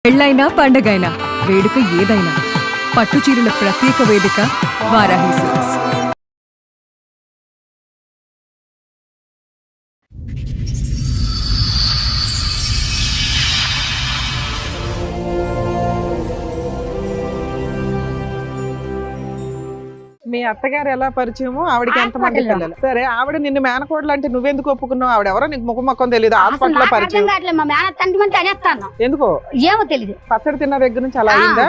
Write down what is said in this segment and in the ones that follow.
పెళ్ళైనా పండగైనా వేడుక ఏదైనా పట్టుచీరల ప్రత్యేక వేదిక వారాహి సిల్క్స్. మీ అత్తగారు ఎలా పరిచయమో ఆవిడకి ఎంతమంది పిల్లలు? సరే, ఆవిడ నిన్ను మేనకోడలు అంటే నువ్వెందుకు ఒప్పుకున్నావు? ఆవిడ ఎవరో నీకు ముఖం తెలియదు, హాస్పిటల్ లో పరిచయం. ఎందుకో ఏమో తెలియదు. పచ్చడి తిన్న దగ్గర నుంచి అలా అయిందా?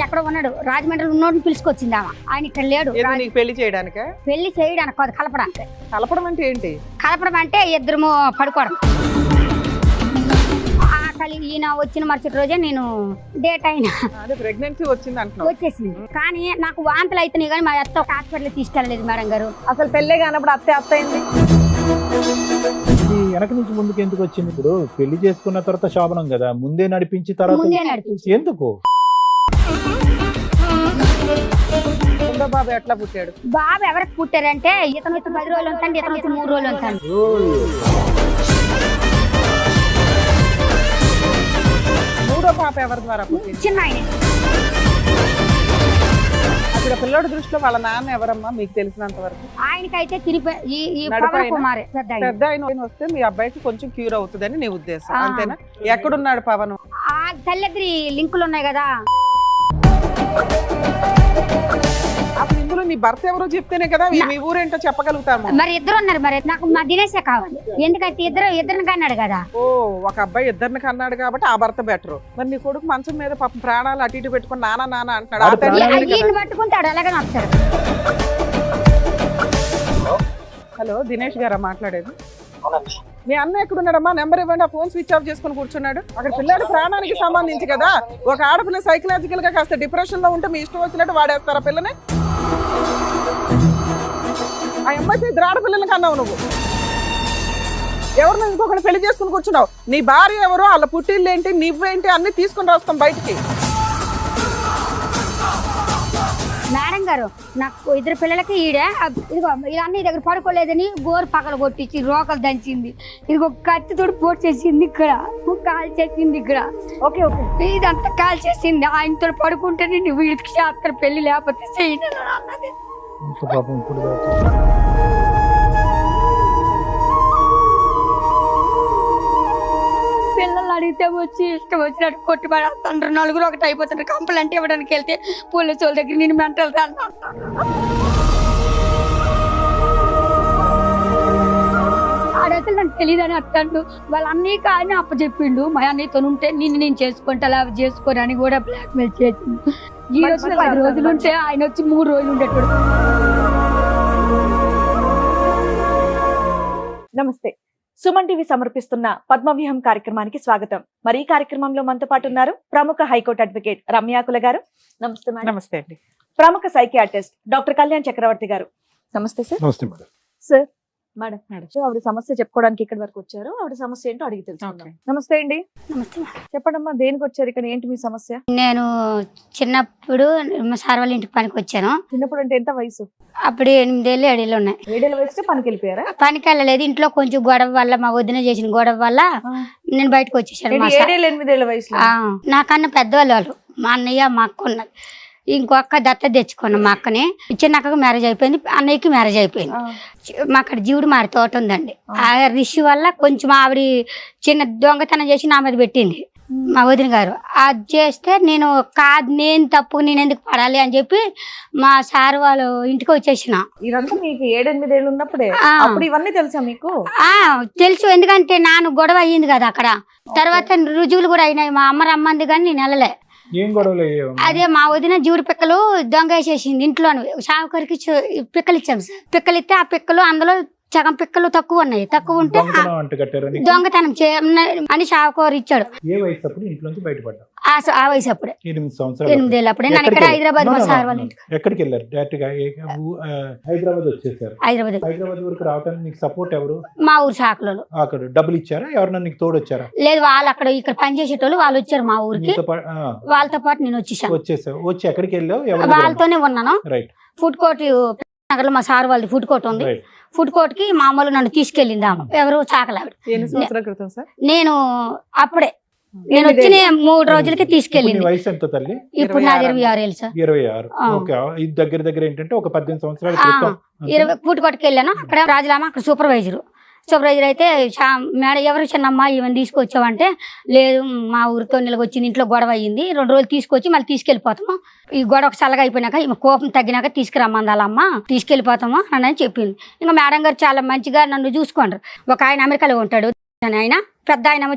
ఎక్కడ ఉన్నాడు, రాజమండ్రి ఉన్నోడిని పిలుచుకొచ్చింది ఆమె. ఆయన ఇక్కడ లేడు. నీకు పెళ్లి చేయడానిక? పెళ్లి చేయడానికి కాదు, కలపడానికి. కలపడం అంటే ఏంటి? కలపడం అంటే ఇద్దరు పడుకోవడం. ఈయన వచ్చిన మరుసటి రోజే నేను డేట్ అయినా ప్రెగ్నెన్సీ వచ్చింది అంటున్నావు. వచ్చేసింది. కానీ నాకు వాంతులు అవుతున్నాయి, కానీ మా అత్త ఒక హాస్పిటల్ తీసుకెళ్ళలేదు మేడం గారు. అసలు పెళ్ళే కానప్పుడు అత్త అయింది. వెనక నుంచి ముందుకు ఎందుకు వచ్చింది? ఇప్పుడు పెళ్లి చేసుకున్న తర్వాత శోభనం కదా, ముందే నడిపించి తర్వాత ముందే నడిపించి ఎందుకు? బాబు ఎట్లా పుట్టాడు? బాబు ఎవరికి పుట్టారంటే ఇతను వచ్చి 10 రోజులు ఉంటాడు, ఇతను వచ్చి 3 రోజులు ఉంటాడు. మూడో పాప ఎవరి ద్వారా పుట్టింది? చిన్న ఆయన. అక్కడ పిల్లోడి దృష్టిలో వాళ్ళ నాన్న ఎవరమ్మా మీకు తెలిసినంత వరకు? ఆయనకైతే పవన్ కుమార్ పెద్ద ఆయన వస్తే మీ అబ్బాయికి కొంచెం క్యూర్ అవుతుందని నీ ఉద్దేశం, అంతేనా? ఎక్కడున్నాడు పవన్? ఆ తల్లిద్దరి లింకులు ఉన్నాయి కదా. అప్పుడు ఇందులో నీ భర్త ఎవరో చెప్తేనే కదా మీ ఊరేంటో చెప్పగలుగుతాము. మరి ఇద్దరు ఉన్నారు, మరి నాకు మా దినేశే కావాలి. ఎందుకంటే ఇద్దరిని కన్నాడు కదా. ఓ, ఒక అబ్బాయి ఇద్దరిని కన్నాడు కాబట్టి ఆ భర్త బెటర్. మరి నీ కొడుకు మంచం మీద పాపం ప్రాణాలు అటు ఇటు పెట్టుకుని నాన్న అంటున్నాడు. ఈయన పట్టుకుంటాడు, అలాగే వస్తాడు. హలో, దినేష్ గారా మాట్లాడేది? మీ అన్న ఎక్కడున్నాడమ్మా? నెంబర్ ఇవ్వండి. ఆ ఫోన్ స్విచ్ ఆఫ్ చేసుకుని కూర్చున్నాడు. అక్కడ పిల్లాడి ప్రాణానికి సంబంధించి కదా. ఒక ఆడపిల్ల సైకలాజికల్ గా కాస్త డిప్రెషన్ లో ఉంటే మీ ఇష్టం వచ్చినట్టు వాడేస్తారా పిల్లని? ఆ అమ్మాయికి ఇద్దరు ఆడపిల్లలకి అన్నావు నువ్వు. ఎవరిని ఇంకొకటి పెళ్లి చేసుకుని కూర్చున్నావు. నీ భార్య ఎవరు, వాళ్ళ పుట్టిల్లు ఏంటి, నువ్వేంటి అన్ని తీసుకుని వస్తాం బయటికి. మేడం గారు, నాకు ఇద్దరు పిల్లలకి ఇదిగో ఇవన్నీ దగ్గర పడుకోలేదని గోరు పక్కన కొట్టించి రోకలు దంచింది. ఇది ఒక కత్తితోటి పోటు చేసింది, ఇక్కడ కాల్ చేసింది, ఇక్కడ ఓకే ఓకే ఇదంతా కాల్ చేసింది. ఆయనతో పడుకుంటేనే నువ్వు వీడికి చేస్తారు పెళ్లి, లేకపోతే చేయను అన్నది. పిల్లలు అడిగితే వచ్చి ఇష్టం వచ్చినట్టు కొట్టి పడేస్తుంటారు. నలుగురు ఒకటి అయిపోతుంటారు. కంప్లైంట్ ఇవ్వడానికి వెళ్తే పోలీసు వాళ్ళ దగ్గర నేను మెంటల్ ఆడైతే నాకు తెలియదని అత్తండు. వాళ్ళ అన్నయ్య కానీ అప్పచెప్పిండు. మా అన్నయ్యతో ఉంటే నేను చేసుకుంటా, అలా చేసుకోని అని కూడా బ్లాక్ మెయిల్ చేసిండు. ఈ రోజు 10 రోజులు ఉంటే ఆయన వచ్చి 3 రోజులు ఉండేటోడు. నమస్తే. సుమన్ టీవీ సమర్పిస్తున్న పద్మవ్యూహం కార్యక్రమానికి స్వాగతం. మరి ఈ కార్యక్రమంలో మనతో పాటు ఉన్నారు ప్రముఖ హైకోర్టు అడ్వకేట్ రమ్యాకుల గారు. నమస్తే మేడం. నమస్తే అండి. ప్రముఖ సైకియాట్రిస్ట్ డాక్టర్ కళ్యాణ్ చక్రవర్తి గారు. నమస్తే సార్. నమస్తే మేడం. సార్, మేడం ఆవిడ సమస్య చెప్పుకోవడానికి ఇక్కడి వరకు వచ్చారు. ఆవిడ సమస్య ఏంటో అడిగి తెలుసుకుందాం. నమస్తే అండి. నమస్తే. చెప్పండమ్మా, దేనికి వచ్చారు ఇక్కడ, ఏంటి మీ సమస్య? నేను చిన్నప్పుడు మా సార్ వాళ్ళ ఇంటికి పనికి వచ్చాను. చిన్నప్పుడు అంటే ఎంత వయసు? అప్పుడు 8 ఏళ్ళు 7 ఏళ్ళు ఉన్నాయి. 7 ఏళ్ళ వయసుకే పనికి వెళ్ళిపోయారా? పనికి వెళ్ళలేదు, ఇంట్లో కొంచెం గొడవ వల్ల, మా వదిన చేసిన గొడవ వల్ల నేను బయటకు వచ్చేసాను. 7 ఏళ్ళు 8 ఏళ్ళ వయసు? నాకన్నా పెద్దవాళ్ళు వాళ్ళు, మా అన్నయ్య మా అక్క ఉన్నది. ఇంకొక దత్త తెచ్చుకున్నాం. మా అక్కని చిన్న అక్కకి మ్యారేజ్ అయిపోయింది, అన్నయ్యకి మ్యారేజ్ అయిపోయింది. మా అక్కడ జీవుడు మారి తోట ఉందండి. ఆ రిషి వల్ల కొంచెం ఆవిడ చిన్న దొంగతనం చేసి నా మీద పెట్టింది మా వదిన గారు. అది చేస్తే నేను తప్పు, నేను ఎందుకు పడాలి అని చెప్పి మా సార్ వాళ్ళు ఇంటికి వచ్చేసిన. ఇదంతా మీకు 7-8 ఏళ్ళు ఉన్నప్పుడే? అప్పుడు ఇవన్నీ తెలుసా మీకు? తెలుసు, ఎందుకంటే నాన్న గొడవ అయ్యింది కదా అక్కడ. తర్వాత రుజువులు కూడా అయినాయి. మా అమ్మ రమ్మంది కానీ నేను వెళ్ళలే. అదే మా వదిన జీవుడు పిక్కలు దొంగ వేసేసింది ఇంట్లోనే. షావుకరికి పిక్కలు ఇచ్చాం సార్. పిక్కలు ఇస్తే ఆ పిక్కలు అందులో సగం పిక్కలు తక్కువ ఉన్నాయి. తక్కువ ఉంటే దొంగతనం అని షావుకూర ఇచ్చాడు. ఆ వయసు అప్పుడే 8 ఏళ్ళు అప్పుడే. నేను ఇక్కడ హైదరాబాద్ మా సార్ వాళ్ళ ఇంటికి. ఎక్కడికి వెళ్ళారు? డైరెక్ట్ గా హైదరాబాద్ వచ్చేసారు. హైదరాబాద్ వరకు రావడానికి నీకు సపోర్ట్ ఎవరు? మా ఊరు శాఖలో. అక్కడ డబ్బులు ఇచ్చారా? ఎవరన్నా నీకు తోడు వచ్చారా? లేదు, వాళ్ళు అక్కడ ఇక్కడ పనిచేసేటోళ్ళు వాళ్ళు వచ్చారు మా ఊరికి. వాళ్ళతో పాటు నేను వచ్చేసావు. వచ్చి ఎక్కడికి వెళ్ళావు? వాళ్ళతోనే ఉన్నాను. రైట్. ఫుడ్ కోర్ట్ నగర్లో మా సార్ వాళ్ళది ఫుడ్ కోర్ట్ ఉంది. ఫుడ్ కోర్ట్ కి మామూలు నన్ను తీసుకెళ్ళింది ఆమె, ఎవరు చాకలావిడ. ఎన్ని సంవత్సరాల క్రితం సార్? నేను అప్పుడే నేను వచ్చిన 3 రోజులకి తీసుకెళ్ళింది. నీ వయసు ఎంత తల్లి? ఇప్పుడు నాది 26 ఏళ్ళు సార్. 26. ఆ. ఓకే, ఇది దగ్గర దగ్గర ఏంటంటే ఒక 18 సంవత్సరాల క్రితం. 20 ఫుడ్ కోర్ట్కి వెళ్ళాను. అక్కడ రాజులామ అక్కడ సూపర్వైజర్ అయితే మేడం ఎవరు చిన్నమ్మ ఈవెన్ తీసుకొచ్చావంటే, లేదు మా ఊరితో నిలగొచ్చింది, ఇంట్లో గొడవ అయ్యింది, 2 రోజులు తీసుకొచ్చి మళ్ళీ తీసుకెళ్ళిపోతాము, ఈ గొడవ చల్లగా అయిపోయినాక ఈమె కోపం తగ్గినాక తీసుకురమ్మందాలమ్మ, తీసుకెళ్ళిపోతాము అని చెప్పింది. ఇంకా మేడం గారు చాలా మంచిగా నన్ను చూసుకుంటారు. ఒక ఆయన అమెరికాలో ఉంటాడు, ఆయన పెద్ద ఆయన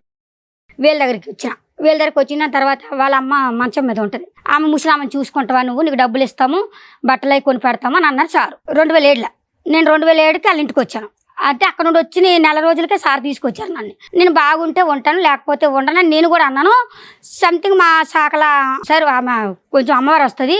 వీళ్ళ దగ్గరికి వచ్చిన తర్వాత వాళ్ళ అమ్మ మంచం మీద ఉంటుంది. ఆమె ముసలామని చూసుకుంటావా నువ్వు, నీకు డబ్బులు ఇస్తాము, బట్టలు అవి కొని పెడతాము అని అన్నారు సార్. 2007లో నేను 2007కి వాళ్ళ ఇంటికి వచ్చాను. అంటే అక్కడ నుండి వచ్చి 4 రోజులకే సార్ తీసుకొచ్చారు నన్ను. నేను బాగుంటే ఉంటాను, లేకపోతే ఉండను నేను కూడా అన్నాను. సంథింగ్ మా శాఖల సార్ ఆమె కొంచెం అమ్మవారు వస్తుంది,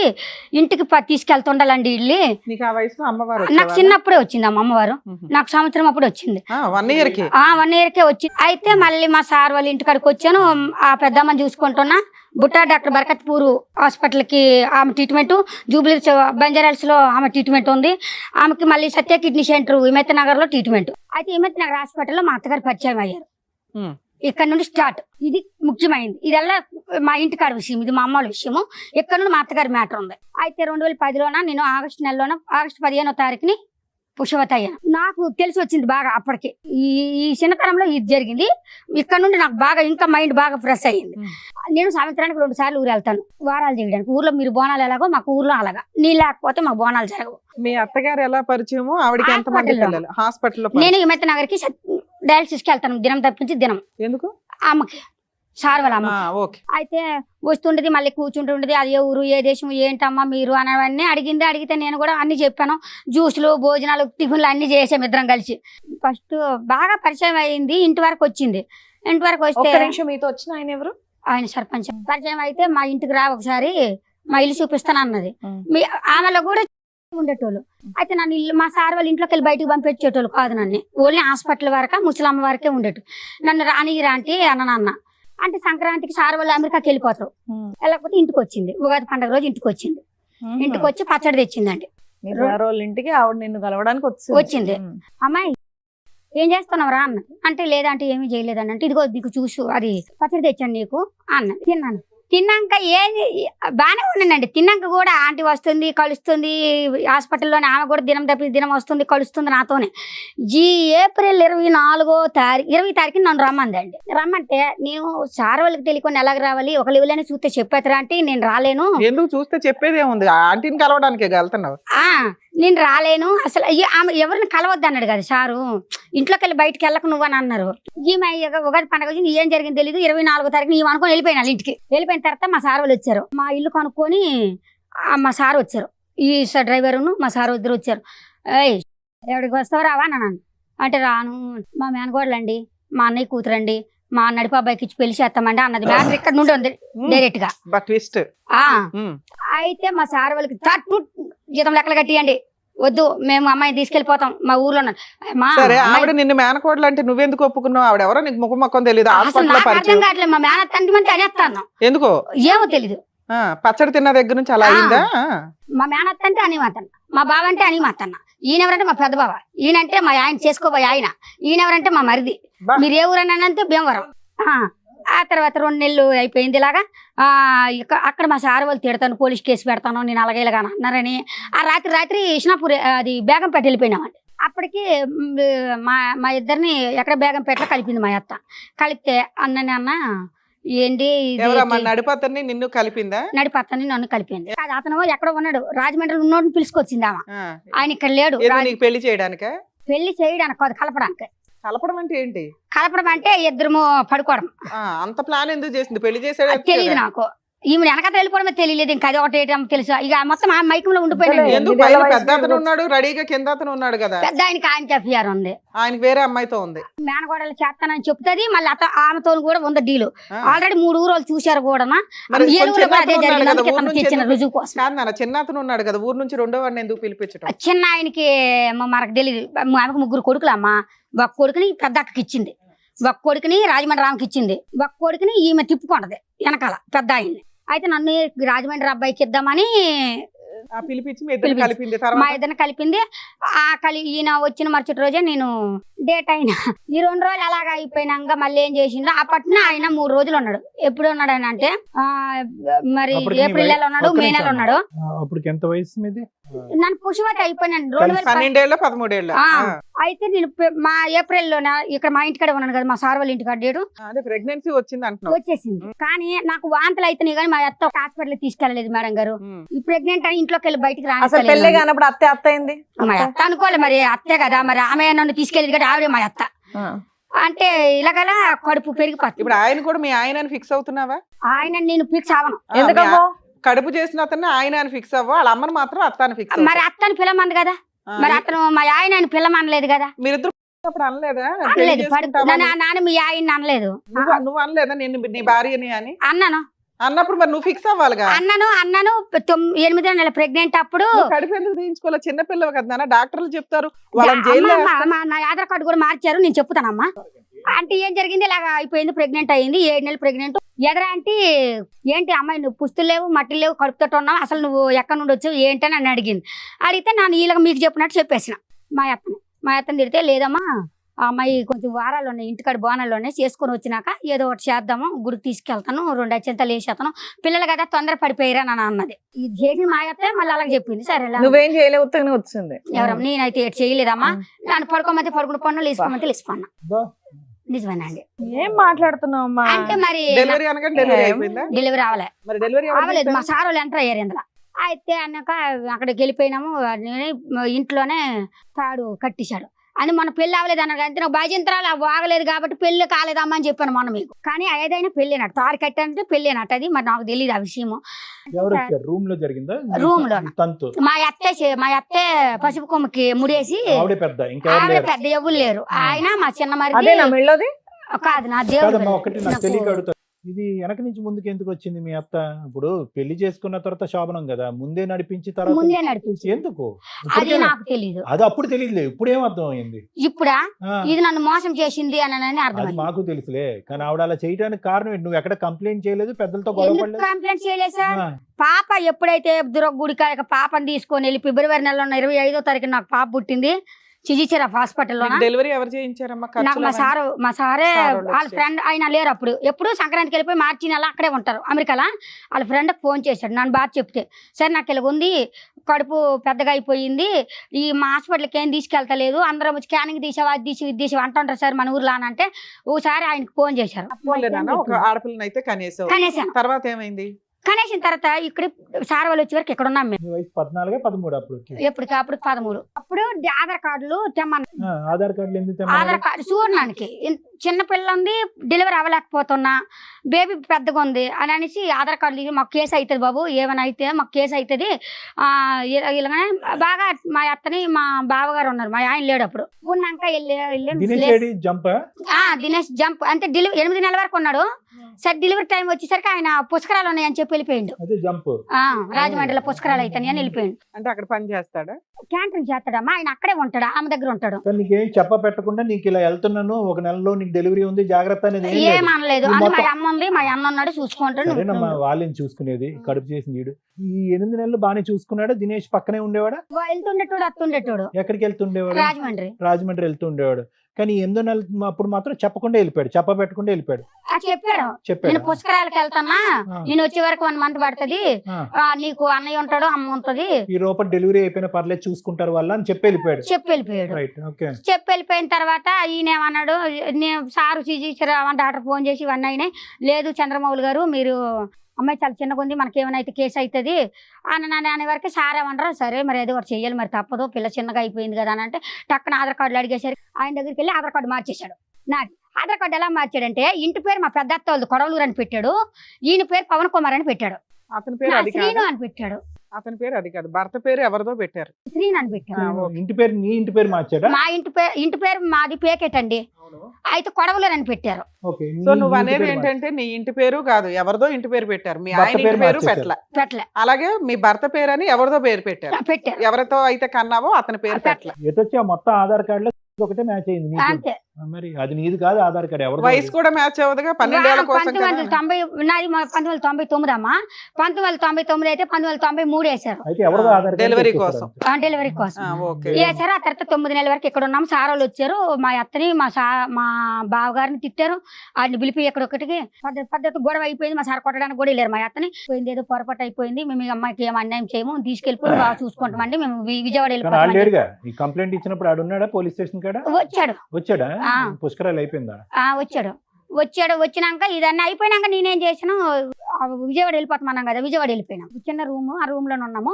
ఇంటికి తీసుకెళ్తుండాలండి ఇల్లు. నీకు ఆ వయసులో అమ్మవారు నాకు చిన్నప్పుడే వచ్చింది అమ్మవారు, నాకు సంవత్సరం అప్పుడు వచ్చింది. 1 year కి 1 yearకే వచ్చింది. అయితే మళ్ళీ మా సార్ వాళ్ళ ఇంటికాడికి వచ్చాను. ఆ పెద్దమ్మని చూసుకుంటున్నా. బుట్టా డాక్టర్ బరకత్పూర్ హాస్పిటల్కి ఆమె ట్రీట్మెంట్, జూబ్లీ బంజారాల్స్ లో ఆమె ట్రీట్మెంట్ ఉంది. ఆమెకి మళ్ళీ సత్య కిడ్నీ సెంటర్ హిమత్ నగర్ లో ట్రీట్మెంట్. అయితే హిమత్ నగర్ హాస్పిటల్లో మా అత్తగారు పరిచయం అయ్యారు. ఇక్కడ నుండి స్టార్ట్. ఇది ముఖ్యమైనది, ఇదల్లా మా ఇంటికాడ విషయం, ఇది మా అమ్మల విషయము. ఇక్కడ నుండి మా అత్తగారి మ్యాటర్ ఉంది. అయితే 2010లోన నేను ఆగస్టు నెలలోన ఆగస్టు 15వ తారీఖుని పుష్పవతి అయ్యాను. నాకు తెలిసి వచ్చింది బాగా అప్పటికి. ఈ చిన్నతనంలో ఇది జరిగింది. ఇక్కడ నుండి నాకు బాగా ఇంకా మైండ్ బాగా ఫ్రెష్ అయ్యింది. నేను సంవత్సరానికి 2 సార్లు ఊరు వెళ్తాను వారాలు చేయడానికి. ఊర్లో మీరు బోనాలు ఎలాగో మాకు ఊర్లో అలాగా, నీ లేకపోతే మా బోనాలు జరగవు. మీ అత్తగారు ఎలా పరిచయమో ఆవిడకి ఎంతమంది పిల్లలు? హాస్పిటల్లో నేను హిమత్ నగర్కి డయాలసిస్కి వెళ్తాను, దినం తప్పించి దినం. ఎందుకు? అమ్మకి, సార్ వాళ్ళ అమ్మ. ఓకే. అయితే వస్తుండేది, మళ్ళీ కూర్చుంటుండేది. అది ఏ ఊరు ఏ దేశం ఏంటమ్మా మీరు అనవన్నీ అడిగితే నేను కూడా అన్ని చెప్పాను. జ్యూస్లు భోజనాలు టిఫిన్లు అన్ని చేసాం ఇద్దరం కలిసి. ఫస్ట్ బాగా పరిచయం అయింది. ఇంటి వరకు వచ్చింది. ఇంటి వరకు వస్తే మీతో వచ్చిన ఆయన ఎవరు? ఆయన సర్పంచ్. పరిచయం అయితే మా ఇంటికి రా ఒకసారి, మా ఇల్లు చూపిస్తాను అన్నది. ఆమెలో కూడా ఉండేటోళ్ళు. అయితే నన్ను మా సార్ వాళ్ళ ఇంట్లోకి వెళ్ళి బయటకు పంపించేటోళ్ళు కాదు, నన్ను ఓన్లీ హాస్పిటల్ వరకు ముసలమ్మ వరకే ఉండేటు. నన్ను రానిరా అంటే అన్న అంటే సంక్రాంతికి సార్ వాళ్ళు అమెరికాకి వెళ్ళిపోతారు, వెళ్ళకపోతే ఇంటికి వచ్చింది. ఉగాది పండుగ రోజు ఇంటికి వచ్చింది. ఇంటికి వచ్చి పచ్చడి తెచ్చిందండి. ఇంటికి ఆవిడ నిన్ను కలవడానికి వచ్చింది. అమ్మాయి ఏం చేస్తున్నావు రా అన్నది. అంటే లేదంటే ఏమీ చేయలేదని. అంటే ఇదిగో నీకు చూసు అది పచ్చడి తెచ్చాను నీకు అన్నది. తిన్నాను. తిన్నాక ఏది బాగానే ఉన్నానండి. తిన్నాక కూడా ఆంటీ వస్తుంది కలుస్తుంది హాస్పిటల్లోనే. ఆమె కూడా దినం తప్పి దినం వస్తుంది కలుస్తుంది నాతోనే. ఏప్రిల్ 24వ తారీఖు 20వ తారీఖు నన్ను రమ్మందండి. రమ్మంటే నేను సార్ వాళ్ళకి తెలియకుండా ఎలాగ రావాలి, ఒక లెవెల్ని చూస్తే చెప్పేతరా అంటే నేను రాలేను. ఎందుకు చూస్తే చెప్పేదే ఉంది, ఆంటీని కలవడానికి వెళ్తున్నావు. నేను రాలేను అసలు. ఆమె ఎవరిని కలవద్దు అన్నాడు కదా సారు. ఇంట్లోకి వెళ్ళి బయటకు వెళ్ళక నువ్వు అని అన్నారు. ఈమె ఉగాది పండుగ వచ్చి ఏం జరిగింది తెలియదు. 24వ తారీఖు ఈమె అనుకొని వెళ్ళిపోయినా ఇంటికి. వెళ్ళిపోయిన తర్వాత మా సార్ వాళ్ళు వచ్చారు. మా ఇల్లు కనుక్కొని మా సార్ వచ్చారు. ఈ డ్రైవరును మా సార్ ఇద్దరు వచ్చారు. ఏయ్ ఎవరికి వస్తావు రావా అన్నాను. అంటే రాను, మా మేనగోడలండి, మా అన్నయ్య కూతురండి, మా నడిపా అబ్బాయికి ఇచ్చి పెళ్లి చేస్తామండి అన్నది. మ్యాటర్ ఇక్కడ నుండి ఉంది డైరెక్ట్ గా. అయితే మా సార్ వాళ్ళకి జీతం లెక్కలు కట్టియండి, వద్దు మేము అమ్మాయిని తీసుకెళ్లిపోతాం మా ఊర్లో. సరే, ఆవిడ నిన్ను మేనకోడలు అంటే నువ్వెందుకు ఒప్పుకున్నావు? ఆవిడ ఎవరో నీకు ముఖం మొక్కం తెలియదు. అర్థం కావట్లేదు. మా మేనత్తంటి మంది అనేస్తాను. ఎందుకో ఏమో తెలీదు. పచ్చడి తిన్న దగ్గర నుంచి అలా అయిందా? మా మేనత్త అంటే అని మాతన్న, మా బావ అంటే అని మాతన్న. ఈయన ఎవరంటే మా పెద్ద బావ, ఈయనంటే మా ఆయన చేసుకోబోయే ఆయన. ఈయన ఎవరంటే మా మరిది. మీరు ఏ ఊరనంటే భీమవరం. ఆ తర్వాత 2 నెలలు అయిపోయింది ఇలాగా. అక్కడ మా సార్ వాళ్ళు తిడతాను, పోలీస్ కేసు పెడతాను, నేను అలాగే ఇలాగా అన్నారని. ఆ రాత్రి ఇష్నాపూర్ అది బేగంపేట వెళ్ళిపోయినామండి. అప్పటికి మా ఇద్దరిని ఎక్కడ బేగంపేటలో కలిపింది మా అత్త. కలిపితే అన్న ఏంటి నడిపత్తని నిన్ను కలిపిందా? నడిపత్తని నన్ను కలిపింది. అది అతను ఎక్కడో ఉన్నాడు, రాజమండ్రిలో ఉన్నోడిని పిలుచుకొచ్చింది ఆమె. ఆయన ఇక్కడ లేడు. పెళ్లి చేయడానికి కాదు, కలపడానికి. కలపడం అంటే ఏంటి? కలపడం అంటే ఇద్దరు పడుకోవడం. అంత ప్లాన్ ఎందుకు చేసింది? పెళ్లి చేసేది తెలియదు నాకు. ఈమె వెనకత వెళ్ళిపోవడమే తెలియలేదు. ఇంకా అది ఒకటి తెలుసు. ఇక మొత్తం ఆ మైకంలో ఉండిపోయినా. పెద్ద అతను ఉన్నాడు రెడీగా, కింద అతను ఉన్నాడు కదా. పెద్ద ఆయనకి ఎఫ్ఐఆర్ ఉంది, ఆయనకి వేరే అమ్మాయితో ఉంది. మేనగోడలు చేస్తానని చెప్తుంది. మళ్ళీ ఆమెతో కూడా ఉంది డీలు. ఆల్రెడీ 3 ఊరోళ్ళు చూశారు కూడా. రుజువు కోసం చిన్న అతను ఉన్నాడు కదా ఊరు నుంచి, 2వ వాడిని ఎందుకు పిలిపించడం? చిన్న ఆయనకి మనకు తెలియదు. ఆమెకు 3 కొడుకులు అమ్మ. ఒక కొడుకుని పెద్ద అక్కకి ఇచ్చింది, ఒక కొడుకుని రాజమండ్రి రామకి ఇచ్చింది, ఒక కొడుకుని ఈమె తిప్పుకుంటది వెనకాల పెద్ద ఆయన్ని. అయితే నన్ను రాజమండ్రి అబ్బాయికి ఇద్దామని ఆ పిలిపించి మీ ఇద్దరు పిలిపించి. కలిపింది మా తర్వాత ఇద్దరిని కలిపింది. ఈయన వచ్చిన మరుసటి రోజే నేను డేట్ అయినా ఈ 2 రోజులు అలాగా అయిపోయినాక మళ్ళీ ఏం చేసిండో అప్పట్లో ఆయన 3 రోజులు ఉన్నాడు. ఎప్పుడు ఉన్నాడు అని అంటే మరి అప్పటికి ఏప్రిల్ నెల ఉన్నాడు, ఒక్క మే నెల నిమిషం. ఉన్నాడు. అప్పటికి ఎంత వయసు మీది? నన్ను పుష్పవతి అయిపోయినాను 2010. 12 ఏళ్ళ 13 ఏళ్ళ అయితే నేను మా ఏప్రిల్ లోన ఇక్కడ మా ఇంటికాడ ఉన్నాను కదా, మా సార్ వాళ్ళ ఇంటికాడ డేటు అదే ప్రెగ్నెన్సీ వచ్చింది అంటున్నావు. వచ్చేసింది. కానీ నాకు వాంతులు అయితేనే కానీ మా అత్త హాస్పిటల్ తీసుకెళ్ళలేదు మేడం గారు. ఈ ప్రెగ్నెంట్ అని ఇంట్లోకి వెళ్ళి బయటికి అసలు పెళ్లి రాని కానప్పుడు అత్త అయింది. మా అత్త అనుకోలే, మరి అత్తే కదా, మరి ఆమె నన్ను తీసుకెళ్ళేది కదా, ఆవిడే మా అత్త. అంటే ఇలాగలా కడుపు పెరిగిపోతుంది. ఇప్పుడు ఆయన కూడా మీ ఆయన ఫిక్స్ అవుతున్నావా? ఆయన నేను ఫిక్స్ అవను. ఎందుకమ్మో? కడుపు చేసిన అతన్ని ఆయన అని ఫిక్స్ అవ్వ, వాళ్ళ అమ్మని మాత్రం అత్తాన్ని ఫిక్స్ మరి అత్తని పిల్లమంది కదా, మరి అతను మా ఆయన ఆయన పిల్లమనలేదు కదా. మీరిద్దరు అప్పుడు అనలేదా? అనలేదు, నాన్న మీ ఆయన అనలేదు. నువ్వు అనలేదా నేను నీ భార్యని అని? అన్నాను అన్నప్పుడు మరి నువ్వు ఫిక్స్ అవ్వాలిగా. అన్నాను 8 నెలల ప్రెగ్నెంట్ అప్పుడు. నువ్వు కడుపు ఎందుకు తీయించుకోవాలి? చిన్న పిల్లవు కదా నాన్న, డాక్టర్లు చెప్తారు వాళ్ళని జైల్లో వేస్తారు. నా ఆధార్ కార్డు కూడా మార్చారు, నేను చెప్తానమ్మా. అంటే ఏం జరిగింది, ఇలాగ అయిపోయింది, ప్రెగ్నెంట్ అయ్యింది, 7 నెలలు ప్రెగ్నెంట్. ఎదరా అంటే ఏంటి అమ్మాయి నువ్వు పుస్తులు లేవు, మట్టి లేవు, కడుపుతో ఉన్నావు, అసలు నువ్వు ఎక్కడి నుండి వచ్చావు ఏంటని నన్ను అడిగింది. అడిగితే నేను ఇలాగ మీకు చెప్పినట్టు చెప్పేసిన మా అత్తని తిడితే, లేదమ్మా ఆ అమ్మాయి కొంచెం వారాలు ఉన్నాయి, ఇంటికాడ బోనాలు ఉన్నాయి, చేసుకొని వచ్చినాక ఏదో ఒకటి చేద్దాము, గుడికి తీసుకెళ్తాను, 2 అత్యంతలు వేసేస్తాను, పిల్లలు కదా తొందర పడిపోయారా అని అన్నది. ఇది చేసి మా అత్త మళ్ళీ అలాగే చెప్పింది. సరే నువ్వేం చేయలేవు, ఉత్తగానే వచ్చింది. ఎవరమ్మా నేనైతే చేయలేదమ్మా, నన్ను పడుకోమంటే పడుకుని పన్ను, లేసుకోమంటే లేసుకున్నా. నిజమేనండి. ఏం మాట్లాడుతున్నావు అమ్మా? అంటే మరి డెలివరీ అనగా డెలివరీ అయిపోయిందా? డెలివరీ అవ్వలే, మరి డెలివరీ అవ్వలేదు. మా సార్ వాళ్ళు ఎంటర్ అయ్యారు ఇందులో. అయితే అన్నాక అక్కడికి వెళ్ళిపోయినాము. ఇంట్లోనే తాడు కట్టేశాడు అని మొన్న పెళ్లి అవ్వలేదు అన్నారు. అంటే నాకు భజంత్రాలు ఆగలేదు కాబట్టి పెళ్లి కాలేదమ్మా అని చెప్పాను మొన్న మీకు. కానీ ఏదైనా పెళ్ళినట్టు తాడు కట్టంటే పెళ్ళినట్టు, అది మరి నాకు తెలియదు ఆ విషయము. రూమ్ లో జరిగిందా? రూమ్ లో తంతు మా అత్తే పసుపు కొమ్మకి ముడేసి, ఆవిడ పెద్ద, ఇంకా ఆవిడ పెద్ద ఎవరు లేరు. ఆయన మా చిన్న మరి అదేనా మెళ్ళోది? కాదు నా దేవుడు. ఒకటి నాకు తెలియక అడుగుతా, ఇది వెనక నుంచి ముందుకు ఎందుకు వచ్చింది మీ అత్త? ఇప్పుడు పెళ్లి చేసుకున్న తర్వాత శోభనం కదా, ముందే నడిపించి తర్వాత ముందే నడిపించి ఎందుకు? అది నాకు తెలియదు. అది అప్పుడు తెలియదులే, ఇప్పుడు ఏం అర్థం అయింది? ఇప్పుడా ఇది నన్ను మోసం చేసింది అని అర్థం. అది మాకు తెలుసులే, కానీ ఆవిడ అలా చేయడానికి కారణం ఏంటి? నువ్వు ఎక్కడ కంప్లైంట్ చేయలేదు, పెద్దలతో గొడవ పడలేదు? కంప్లైంట్ చేయలేదు సార్. పాప ఎప్పుడైతే గుడికాయ పాపని తీసుకొని వెళ్ళి ఫిబ్రవరి నెలలో 25వ తారీఖు నాకు పాప పుట్టింది చిజిచిరా హాస్పిటల్లో. డెలివరీ ఎవరు చేయించారమ్మా? నాకు మా సారే వాళ్ళ ఫ్రెండ్ ఆయన లేరు అప్పుడు. ఎప్పుడు సంక్రాంతికి వెళ్ళిపోయి మార్చి నెల అక్కడే ఉంటారు అమెరికాలో. వాళ్ళ ఫ్రెండ్కి ఫోన్ చేశాడు, నన్ను బాగా చెప్తే, సరే నాకు ఇలా ఉంది, కడుపు పెద్దగా అయిపోయింది, ఈ మా హాస్పిటల్కి ఏం తీసుకెళ్తలేదు, అందరం స్కానింగ్ తీసావా అది తీసి ఇది తీసి అంటుంటారు సార్ మన ఊర్లో అని అంటే, ఓసారి ఆయనకి ఫోన్ చేశారు. ఒక ఆడపిల్లని అయితే కనేసాం. తర్వాత ఏమైంది? కనేసిన తర్వాత ఇక్కడ సార్ వాళ్ళు వచ్చే వరకు ఎక్కడ ఉన్నాం మేము. వయసు 14, 13 అప్పుడు? ఎప్పటికప్పుడు 13. అప్పుడు ఆధార్ కార్డులు తెమ్మన్నా. ఆధార్ కార్డులు ఎందుకు? ఆధార్ కార్డు చూడడానికి చిన్న పిల్ల ఉంది, డెలివరీ అవ్వలేకపోతున్నా, బేబీ పెద్దగా ఉంది అని అనేసి ఆధార్ కార్డులు మాకు కేసు అవుతుంది బాబు, ఏమైనా అయితే మాకు కేసు అవుతుంది ఇలాగనే బాగా. మా అత్తని మా బావగారు ఉన్నారు, మా ఆయన లేడు అప్పుడు. ఉన్నాక దినేష్ జంప్ అంటే 8 నెలల వరకు ఉన్నాడు. సరే డెలివరీ టైం వచ్చేసరికి ఆయన పుష్కరాలు ఉన్నాయని చెప్పి వెళ్ళిపోయిండు. రాజమండ్రిలో పుష్కరాలు అయితే అని వెళ్ళిపోయిండు. అంటే అక్కడ పని చేస్తాడా? క్యాంటీన్ చేస్తాడమ్మా, ఆయన అక్కడే ఉంటాడు, ఆమె దగ్గర ఉంటాడు. నీకేం చెప్ప పెట్టకుండా నీకు ఇలా వెళ్తున్నాను, ఒక నెలలో నీకు డెలివరీ ఉంది, జాగ్రత్త అనేది ఏమనలేదు. మా అమ్మ ఉంది, మా అన్న ఉన్నాడు, చూసుకుంటాడు. వాళ్ళని చూసుకునేది, కడుపు చేసి నీడు. ఈ 8 నెలలు బాగానే చూసుకున్నాడు. దినేష్ పక్కనే ఉండేవాడా? వెళ్తుండేటోడు, అత్తుండేటోడు. ఎక్కడికి వెళ్తుండేవాడు? రాజమండ్రి వెళ్తుండేవాడు. కానీ 8 నెలలు అప్పుడు మాత్రం చెప్పకుండా వెళ్ళిపోయాడు, చెప్ప పెట్టకుండా వెళ్ళిపోయాడు. చెప్పాడు నేను పుష్కరాలకు వెళ్తానా, నేను వచ్చే వరకు 1 మంత్ పడుతుంది, నీకు అన్నయ్య ఉంటాడు, అమ్మ ఉంటది, ఈ లోపల డెలివరీ అయిపోయిన పర్లేదు చూసుకుంటారు వాళ్ళు అని చెప్పి వెళ్ళిపోయాడు. చెప్పి వెళ్ళిపోయిన తర్వాత ఈయన ఏమన్నాడు, నేను సారు డాక్టర్ ఫోన్ చేసి ఇవన్నీ అయినాయి, లేదు చంద్రమౌళి గారు మీరు అమ్మాయి చాలా చిన్నగా ఉంది, మనకేమైనా అయితే కేసు అవుతుంది అనే వరకు సార్ ఏమన్నారు, సరే మరి ఏదో ఒకటి చెయ్యాలి, మరి తప్పదు, పిల్ల చిన్నగా అయిపోయింది కదా అని అంటే టక్కన ఆధార్ కార్డులు అడిగేసరికి ఆయన దగ్గరికి వెళ్ళి ఆధార్ కార్డు మార్చేశాడు. నాది ఆధార్ కార్డు ఎలా మార్చాడంటే, ఇంటి పేరు మా పెద్ద అత్త వాళ్ళు కొడవలూరు అని పెట్టాడు, ఈయన పేరు పవన్ కుమార్ అని పెట్టాడు, అతని పేరు శ్రీను అని పెట్టాడు. అతని పేరు అది కాదు, భర్త పేరు ఎవరిదో పెట్టారు, శ్రీను అని పెట్టాడు. ఇంటి పేరు నీ ఇంటి పేరు మార్చాడా? మా ఇంటి పేరు మాది పేకెట్ అండి, అయితే కొడవలూరు అని పెట్టారు. సో నువ్వు అనేది ఏంటంటే నీ ఇంటి పేరు కాదు, ఎవరిదో ఇంటి పేరు పెట్టారు, మీ ఆయన ఇంటి పేరు పెట్టలే. అలాగే మీ భర్త పేరు అని ఎవరిదో పేరు పెట్టారు. ఎవరితో అయితే కన్నావో అతని పేరు పెట్టలే. ఎటొచ్చా మొత్తం ఆధార్ కార్డులో ఒకటే మ్యాచ్ అయింది. అంతే మరి అది నీది కాదు ఆధార్ కార్డు ఎవరు వయసు కూడా మ్యాచ్ అవ్వదుగా 12 ఏళ్ల కోసం కదా. 1990 నాది 1999 అమ్మా. 1999 అయితే 1993 వేశారు అయితే ఎవరు ఆధార్ కార్డు డెలివరీ తెచ్చేస్తారు? కోసం. డెలివరీ కోసం ఓకే. వేశారు. ఆ తర్వాత 9 నెలల వరకు ఇక్కడ ఉన్నాము. సార్ వాళ్ళు వచ్చారు, మా అత్తని మా బావగారిని తిట్టారు. వాడిని పిలిపి ఎక్కడొక్కటికి పద్ధతి గొడవ అయిపోయింది. మా సార్ కొట్టడానికి కూడా వెళ్ళారు. మా అత్తని పోయింది, ఏదో పొరపాటు అయిపోయింది, మేము ఈ అమ్మాయికి ఏం అన్యాయం చేయము, తీసుకెళ్ళిపోయి బాగా చూసుకుంటామండి, మేము విజయవాడ కానీ వెళ్ళిపోతాం. ఆల్రెడీగా ఈ కంప్లైంట్ ఇచ్చినప్పుడు ఆడున్నాడా పోలీస్ స్టేషన్ కాడ? వచ్చాడా? ఆ. పుష్కరాలు అయిపోయిందా? వచ్చాడు. వచ్చినాక ఇదన్నీ అయిపోయినాక నేనేం చేసాను, విజయవాడ వెళ్ళిపోతామన్నాం కదా, విజయవాడ వెళ్ళిపోయినాం. చిన్న రూమ్, ఆ రూమ్ లోనే ఉన్నాము.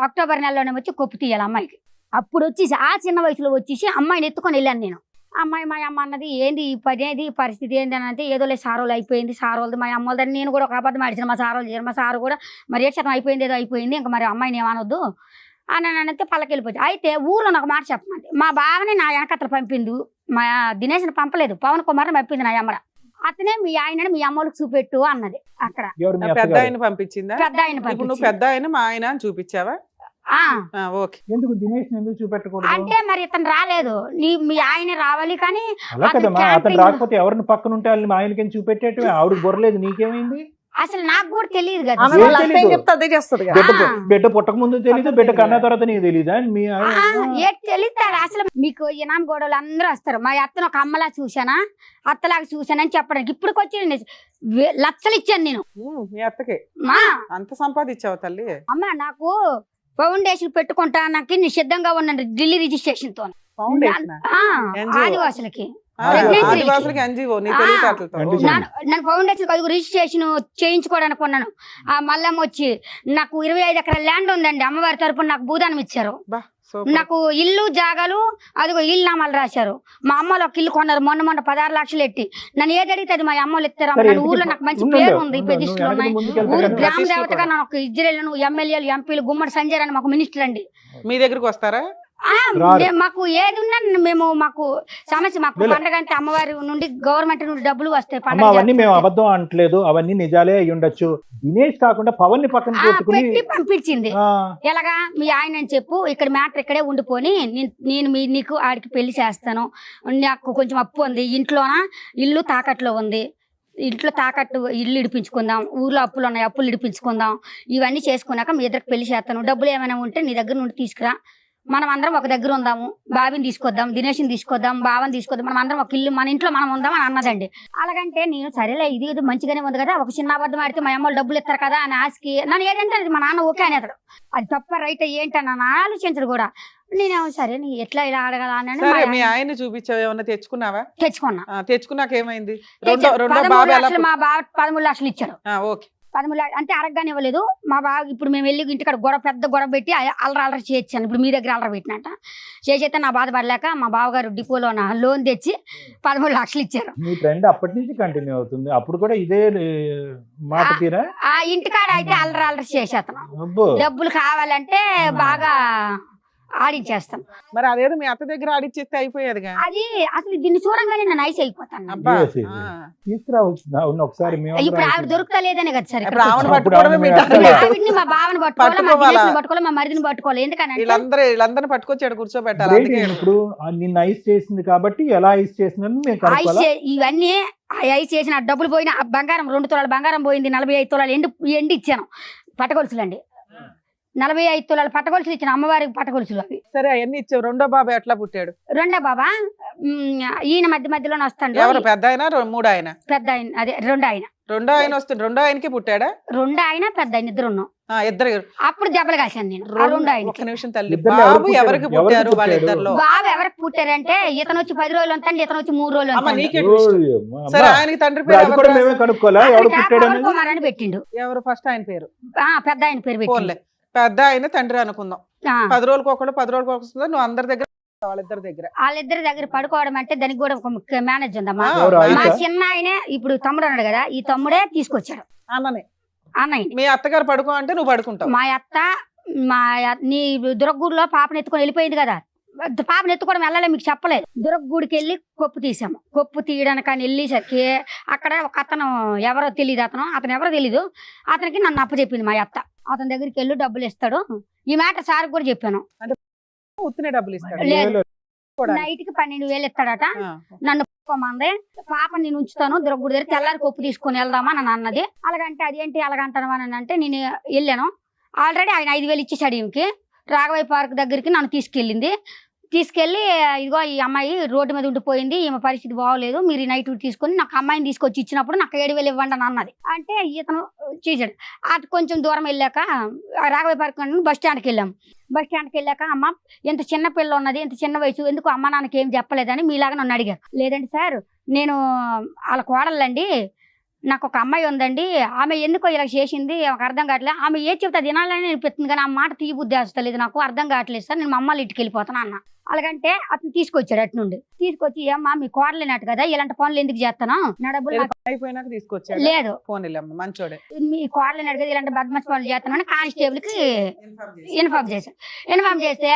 అక్టోబర్ నెలలోనే వచ్చి కొప్పు తీయాలి అమ్మాయికి. అప్పుడు వచ్చేసి ఆ చిన్న వయసులో వచ్చేసి అమ్మాయిని ఎత్తుకొని వెళ్ళాను నేను. అమ్మాయి మా అమ్మ అన్నది ఏంది ఈ పని, ఏది ఈ పరిస్థితి ఏంది అని అంటే, ఏదో లేదు సారోలు అయిపోయింది, సారోలది మా అమ్మ వాళ్ళని. నేను కూడా ఒక అబద్ధం ఆడిచాను, మా సారోలు చేయరు. మా సారు కూడా మరి ఏ శాతం అయిపోయింది, ఏదో అయిపోయింది, ఇంకా మరి అమ్మాయిని ఏమనొద్దు అని అంటే పళ్ళకి వెళ్ళిపోయింది. అయితే ఊర్లో నాకు మాట చెప్పమంది, మా బావని నా వెనకత్తలు పంపిండు, మా దినేష్ని పంపలేదు, పవన్ కుమార్ని పంపింది నా అమ్మడ. అతనే మీ ఆయనని మీ అమ్మోళ్ళకి చూపెట్టు అన్నది. అక్కడ ఎవరు మీ పెద్ద అత్తగారు? ఆయన పంపించిందా? పెద్ద ఆయన ఇప్పుడు నువ్వు పెద్ద ఆయన మా ఆయన అని చూపించావా? ఓకే. ఎందుకు దినేష్ ఎందుకు చూపెట్టకూడదు? అంటే మరి ఇతను రాలేదు, మీ ఆయన రావాలి. కానీ అలా కదమ్మా, అతను రాకపోతే ఎవరిని పక్కన ఉంటే వాళ్ళని మా ఆయనకి చూపెట్టేటమే. ఆవిడ బొరలేదు, నీకేమైంది? అసలు నాకు కూడా తెలియదు కదా. ఆమె వాళ్ళ అత్త ఏం చెప్తే అదే చేస్తుంది కదా. బిడ్డ పుట్టక ముందు తెలీదు, బిడ్డ కన్నా తర్వాత నీకు తెలీదా? మీ తెలుస్తాడు అసలు. మీకు ఇనాం గోడలు అందరూ వస్తారు. మా అత్తను ఒక అమ్మలా చూసానా, అత్తలాగా చూసానని చెప్పడానికి ఇప్పటికి వచ్చి లక్షలు ఇచ్చాను నేను మీ అత్తకి. మా అంత సంపాదించావు తల్లి. అమ్మ నాకు ఫౌండేషన్ పెట్టుకుంటానికి నిషిద్ధంగా ఉన్నాను, ఢిల్లీ రిజిస్ట్రేషన్ తో. ఫౌండేషన్ ఆదివాసులకి ఆదివాసులకి ఎన్జిఓ. నీ తెలివితేటలతో. నన్ను ఫౌండేషన్ రిజిస్ట్రేషన్ చేయించుకోవడానికి ఉన్నాను. మళ్ళీ వచ్చి నాకు 25 ఎకరాల ల్యాండ్ ఉందండి, అమ్మవారి తరపున నాకు భూదానం ఇచ్చారు. నాకు ఇల్లు జాగాలు అదిగో ఇల్లు నామాలు రాశారు. మా అమ్మలు ఒక ఇల్లు కొన్నారు మొన్న 16 లక్షలు ఎట్టి. నన్ను ఏది అడిగితే అది మా అమ్మలు ఎత్తారు. నన్ను ఊర్లో నాకు మంచి పేరు ఉంది, ప్రతిష్టలు ఉన్నాయి. ఊరు గ్రామ దేవతగా నేను ఒక ఇజ్రాయల్ ఎమ్మెల్యేలు ఎంపీలు గుమ్మడి సంజయ్ అని మాకు మినిస్టర్ అండి. మీ దగ్గరకు వస్తారా? మాకు ఏది ఉన్నా మాకు సమస్య, మాకు పండగ అంటే అమ్మవారి నుండి గవర్నమెంట్ నుండి డబ్బులు వస్తాయి. అవన్నీ మేము అబద్ధం అంటలేదు, అవన్నీ నిజాలే అయి ఉండొచ్చు. దినేష్ కాకుండా పవన్ ని పక్కన పెట్టి పంపించింది. ఎలాగా మీ ఆయన అని చెప్పు, ఇక్కడ మ్యాటర్ ఇక్కడే ఉండిపోని, నేను నీకు ఆడికి పెళ్లి చేస్తాను, నాకు కొంచెం అప్పు ఉంది, ఇల్లు తాకట్లో ఉంది, ఇంట్లో తాకట్టు ఇల్లు ఇడిపించుకుందాం, ఊర్లో అప్పులు ఉన్నాయి అప్పులు ఇడిపించుకుందాం, ఇవన్నీ చేసుకున్నాక మీ ఇద్దరికి పెళ్లి చేస్తాను, డబ్బులు ఏమైనా ఉంటే నీ దగ్గర నుండి తీసుకురా, మనం అందరం ఒక దగ్గర ఉందాము, బాబిని తీసుకొద్దాం, దినేష్ని తీసుకొద్దాం, బావని తీసుకొద్దాం, మనం అందరం ఒక ఇల్లు మన ఇంట్లో మనం ఉందాం అని అన్నదండి. అలాగంటే నేను సరేలే ఇది మంచిగానే ఉంది కదా, ఒక చిన్న అబద్ధం ఆడితే మా అమ్మలు డబ్బులు ఇస్తారు కదా అని ఆశకి నన్ను ఏదంటే అది మా నాన్న ఓకే అనేతాడు. అది తప్ప రైట్ ఏంటని నన్ను ఆలోచించడు కూడా. నేనేమో సరే నీ ఎట్లా ఇలా అడగల అని మీ ఆయన చూపించావు, ఏమన్నా తెచ్చుకున్నావా? తెచ్చుకున్నా. తెచ్చుకున్నాక ఏమైంది? మా బావ 13 లక్షలు ఇచ్చాడు. ఓకే. 13 అంటే అడగగానే ఇవ్వలేదు మా బావ. ఇప్పుడు మేము వెళ్ళి ఇంటికాడ పెద్ద గొడవ పెట్టి అల్లరి చేయొచ్చాను. ఇప్పుడు మీ దగ్గర అల్లరి పెట్టినట్ట చేసేస్తే నా బాధపడలేక మా బావగారు డిపోలో లోన్ తెచ్చి 13 లక్షలు ఇచ్చారు. మీ ట్రెండ్ అప్పటి నుంచి కంటిన్యూ అవుతుంది. అప్పుడు కూడా ఇదే మాట తీరా? ఆ ఇంటికాడ అయితే అల్లరి చేసేస్తాను. డబ్బులు కావాలంటే బాగా ఆడించేస్తాం. మరి అదేదో మీ అత్త దగ్గర ఆడిచ్చేస్తే అయిపోయేదిగా. అది అసలు దీన్ని చూడంగానే నేను ఐస్ అయిపోతాను. తీసుకురావచ్చు ఒకసారి. ఇప్పుడు ఆవిడ దొరుకుతలేదనే కదా సార్, ఆవిడని ఆవిడ్ని మా బావని పట్టుకోవాలి, మా మరిదిని పట్టుకోవాలి. ఎందుకంటే వీళ్ళందరినీ పట్టుకొచ్చాడు కూర్చోబెట్టాలి. ఇప్పుడు నిన్న ఐస్ చేసింది కాబట్టి ఎలా ఐస్ చేసిందని ఇవన్నీ ఐస్ చేసిన డబ్బులు పోయిన బంగారం 2 తులాల బంగారం పోయింది, 45 తులాలు ఎండి ఇచ్చాను పట్టగొలుసులండి. 45 తులాలు పట్టగొలుసులు ఇచ్చిన అమ్మవారికి పట్టగొలుసులు అవి. సరే అవన్నీ ఇచ్చావు. రెండో బాబా ఎట్లా పుట్టాడు? రెండో బాబా ఈయన మధ్యలోనే వస్తాడు. ఎవరు పెద్ద ఆయన? మూడో ఆయన? పెద్ద ఆయన, అదే రెండో ఆయన. రెండో ఆయన వస్తుంది. రెండో ఆయనకి పుట్టాడా? రెండో ఆయన పెద్ద ఆయన, ఇద్దరు ఉన్నాం. ఇద్దరు. అప్పుడు దెబ్బలు కాశాను నేను. రెండో ఆయన. ఒక్క నిమిషం తల్లి, బాబు ఎవరికి పుట్టారు? వాళ్ళిద్దరిలో బాబు ఎవరికి పుట్టారంటే ఇతను వచ్చి 10 రోజులు ఉంటాడు, ఇతను వచ్చి 3 రోజులు ఉంటాడు. సరే ఆయనకి తండ్రి పేరు కుమార్ అని పెట్టిండు. ఎవరు? ఫస్ట్ ఆయన పేరు పెద్ద ఆయన పేరు పెట్టిండు. పెద్ద ఆయన తండ్రి అనుకుందాం. 10 రోజులకు ఒకడు 10 రోజులకు వస్తుందా? నువ్వు అందరి దగ్గర వాళ్ళిద్దరి దగ్గర పడుకోవడం అంటే దానికి కూడా ఒక మేనేజ్ ఉందమ్మా. మా చిన్న ఆయనే ఇప్పుడు తమ్ముడు అన్నాడు కదా, ఈ తమ్ముడే తీసుకొచ్చాడు అన్నయ్య. మీ అత్తగారు పడుకో అంటే నువ్వు పడుకుంటావు. మా అత్త నీ దుర్గూరులో పాపను ఎత్తుకొని వెళ్ళిపోయింది కదా, పాపను ఎత్తుకోవడం వెళ్ళలే మీకు చెప్పలేదు. దుర్గూడికి వెళ్ళి కొప్పు తీసాము. కొప్పు తీయడానికి అని వెళ్ళేసరికి అక్కడ ఒక అతను ఎవరో తెలియదు, అతను ఎవరో తెలీదు, అతనికి నన్ను అప్పచెప్పింది మా అత్త. అతని దగ్గరికి వెళ్ళి డబ్బులు ఇస్తాడు. ఈ మాట సార్ కూడా చెప్పాను. ఉత్తినే డబ్బులు ఇస్తాడు? లేదు, నైట్ కి 12,000 ఇస్తాడట. ఆ. నన్ను మంది పాప నేను ఉంచుతాను దుర్గుడి దగ్గర తెల్లారి కొప్పు తీసుకొని వెళ్దామా అని అన్నది. అలాగంటే అదేంటి అలాగంటాను అని అంటే నేను వెళ్ళాను. ఆల్రెడీ ఆయన 5,000 ఇచ్చేసాడు ఈమెకి. రాఘవయ్య పార్క్ దగ్గరికి నన్ను తీసుకెళ్ళి ఇదిగో ఈ అమ్మాయి రోడ్డు మీద ఉండిపోయింది, ఈమె పరిస్థితి బాగోలేదు, మీరు ఈ నైట్ తీసుకొని నాకు అమ్మాయిని తీసుకొచ్చి ఇచ్చినప్పుడు నాకు 7,000 ఇవ్వండి అని అన్నది. అంటే ఇతను చేశాడు. అటు కొంచెం దూరం వెళ్ళాక రాఘవయ్య పార్క్ బస్ స్టాండ్కి వెళ్ళాము. బస్ స్టాండ్కి వెళ్ళాక అమ్మ ఎంత చిన్న పిల్ల ఉన్నది, ఎంత చిన్న వయసు, ఎందుకు అమ్మ నాన్నకి ఏం చెప్పలేదని మీలాగా నన్ను అడిగారు. లేదండి సార్, నేను వాళ్ళ కోడలండి, నాకు ఒక అమ్మాయి ఉందండి, ఆమె ఎందుకో ఇలా చేసింది నాకు అర్థం కావట్లేదు, ఆమె ఏ చెప్తే అది వినాలని అనిపిస్తుంది కానీ ఆ మాట తీయబుద్ధి వస్తలేదు, నాకు అర్థం కావట్లేదు సార్, నేను మా అమ్మాయి ఇంటికి వెళ్ళిపోతాను అన్న. అలాగంటే అతను తీసుకొచ్చాడు అటు నుండి. తీసుకొచ్చి అమ్మా మీ కోడలేనట్టు కదా ఇలాంటి పనులు ఎందుకు చేస్తాను, నా డబ్బులు అయిపోయినాక తీసుకొచ్చాడు. లేదు ఫోన్ మంచోడే. మీ కోడలేనట్టు కదా ఇలాంటి బద్మాష్ పనులు చేస్తాను అని కానిస్టేబుల్ కి ఇన్ఫార్మ్ చేశాడు. ఇన్ఫార్మ్ చేస్తే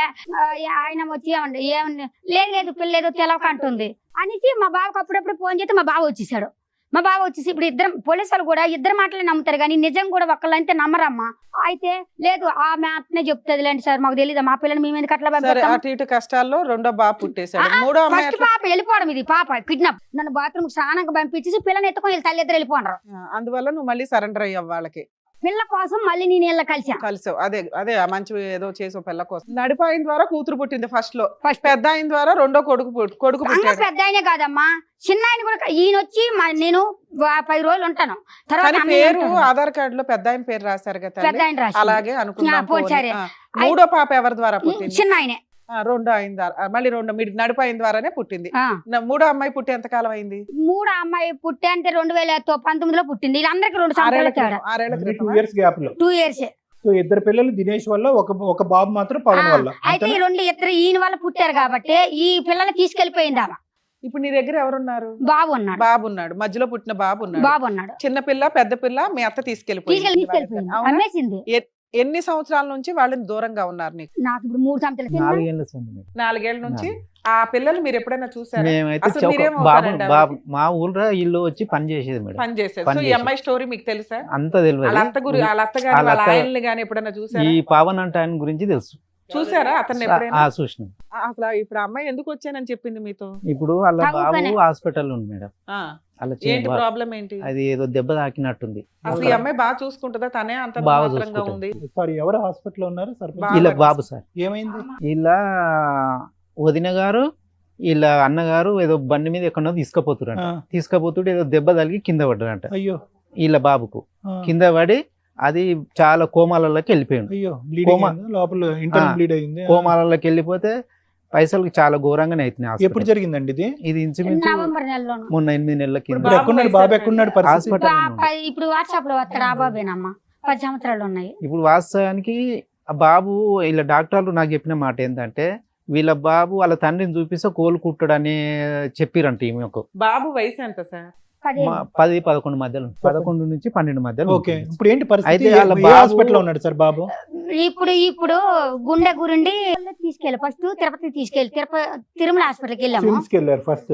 ఆయన వచ్చి ఏమన్నా లేదు పిల్లేదు తెలవక అంటుంది అనేసి మా బావకు అప్పుడప్పుడు ఫోన్ చేస్తే మా బావ వచ్చేసాడు. మా బావ వచ్చేసి ఇప్పుడు ఇద్దరు పోలీసులు కూడా ఇద్దరు మాటలే నమ్ముతారు కానీ నిజం కూడా ఒక్కళ్ళంతే నమ్మరమ్మా. అయితే లేదు ఆమె అట్నే చెప్తుంది లేండి సార్, మాకు తెలియదు మా పిల్లలు మేము ఎందుకు అట్లా సరే, అటు ఇటు కష్టాల్లో రెండో బాబు పుట్టేశాడు. మూడో అమ్మాయి ఫస్ట్ పాప వెళ్ళిపోవడం, ఇది పాప కిడ్నాప్. నన్ను బాత్రూమ్ స్నానంగా పంపించేసి పిల్లని ఎత్తుకొని వీళ్ళ తల్లి ఇద్దరు వెళ్ళిపోండ్రు. అందువల్ల నువ్వు మళ్ళీ సరెండర్ అయ్యావు వాళ్ళకి. పిల్ల కోసం మళ్ళీ నేను వీళ్ళ కలిసావు. అదే ఆ మంచి ఏదో చేసావు పిల్ల కోసం. నడిపాయిన ద్వారా కూతురు పుట్టింది ఫస్ట్ లో. ఫస్ట్ పెద్ద ఆయన ద్వారా రెండో కొడుకు పుట్టాడు. పెద్ద ఆయనే కాదమ్మా, చిన్న ఆయన కూడా. ఈయన వచ్చి నేను 10 రోజులు ఉంటాను. తర్వాత కానీ పేరు ఆధార్ కార్డు లో పెద్ద ఆయన పేరు రాశారు కదా, పెద్ద ఆయన రాసి అలాగే అనుకున్నాం. సరే. మూడో పాప ఎవరి ద్వారా పుట్టింది? చిన్న ఆయనే. రెండో ఆయన ద్వారా, మళ్ళీ నడిపాయిన ద్వారానే పుట్టింది. మూడో అమ్మాయి పుట్టి ఎంత కాలం అయింది? మూడో అమ్మాయి పుట్టి అంటే 2019లో పుట్టింది. వీళ్ళందరికీ 2 సంవత్సరాల తేడా. 6 2 years గ్యాప్ లో 2 years. సో ఇద్దరు పిల్లలు దినేష్ వల్ల, ఒక బాబు మాత్రం పవన్ వల్ల. అయితే ఈ ఇద్దరు ఈయన వల్ల పుట్టారు కాబట్టి ఈ పిల్లలు తీసుకెళ్లిపోయింది ఆమె. ఇప్పుడు నీ దగ్గర ఎవరున్నారు? బాబు ఉన్నాడు. బాబు ఉన్నాడు, మధ్యలో పుట్టిన బాబు ఉన్నాడు. చిన్న పిల్ల పెద్ద పిల్ల మీ అత్త తీసుకెళ్లిపోయింది. అమ్మేసింది. ఎన్ని సంవత్సరాల నుంచి వాళ్ళని దూరంగా ఉన్నారు నీకు? నాకు ఇప్పుడు 3 సంవత్సరాలు. 4 ఏళ్ల నుంచి. ఆ పిల్లలు మీరు ఎప్పుడైనా చూసారా? మేమైతే అసలు మీరేం బాబు అవుతారండి? మా ఊళ్ళో ఇల్లు వచ్చి పని చేసేది మేడం. పని చేసేది. సో ఈ అమ్మాయి స్టోరీ మీకు తెలుసా? అంత తెలియదు. వాళ్ళ అత్త గాని వాళ్ళ ఆయన్ని గాని ఎప్పుడైనా చూసారా? ఈ పవన్ అంటే ఆయన గురించి తెలుసు. చూసారా అతన్ని ఎప్పుడైనా? చూసిన. అసలు ఇప్పుడు ఆ అమ్మాయి ఎందుకు వచ్చానని చెప్పింది మీతో? ఇప్పుడు వాళ్ళ బాబు హాస్పిటల్ ఉంది మేడం. ఏంటి ప్రాబ్లం ఏంటి? అది ఏదో దెబ్బ తాకినట్టుంది. అసలు ఈ అమ్మాయి బాగా చూసుకుంటుందా? తనే అంత బాగా మాత్రంగా ఉంది. సారీ, ఎవరు హాస్పిటల్ ఉన్నారు? ఇలా బాబు సార్. ఏమైంది? ఇలా వదిన గారు ఇలా అన్నగారు ఏదో బండి మీద ఎక్కడో తీసుకపోతుంటే ఏదో దెబ్బ తగిలి కింద పడ్డారంట. అయ్యో. ఇలా బాబుకు కింద పడి అది చాలా కోమాలలోకి వెళ్ళిపోయింది. అయ్యో, లోపల ఇంటర్నల్ బ్లీడ్ అయింది. కోమాలలోకి వెళ్ళిపోతే పైసలు చాలా ఘోరంగానే అవుతున్నాయి. ఎప్పుడు జరిగిందండి ఇది? ఇది ఇంచుమించు నవంబర్ నెలలోను. మొన్న 8 నెలల కింద. బాబు ఎక్కడున్నాడు? హాస్పిటల్. ఇప్పుడు వాట్సాప్ లో వస్తాడు ఆ బాబేనమ్మా. 10 సంవత్సరాలు ఉన్నాయి. ఇప్పుడు వాస్తవానికి ఆ బాబు ఇలా డాక్టర్లు నాకు చెప్పిన మాట ఏంటంటే వీళ్ళ బాబు వాళ్ళ తండ్రిని చూపిస్తే కోలుకుంటాడని చెప్పిరంట ఈమెకు. బాబు వయసు ఎంత సార్? 10-11 మధ్యలో, 11 నుంచి 12 మధ్యలో. ఓకే, ఇప్పుడు ఏంటి పరిస్థితి? అయితే వాళ్ళ హాస్పిటల్ ఉన్నాడు సార్ బాబు. ఇప్పుడు గుండె గురుండి తీసుకెళ్ళి ఫస్ట్ తిరుమల హాస్పిటల్కి వెళ్ళాము. ఫస్ట్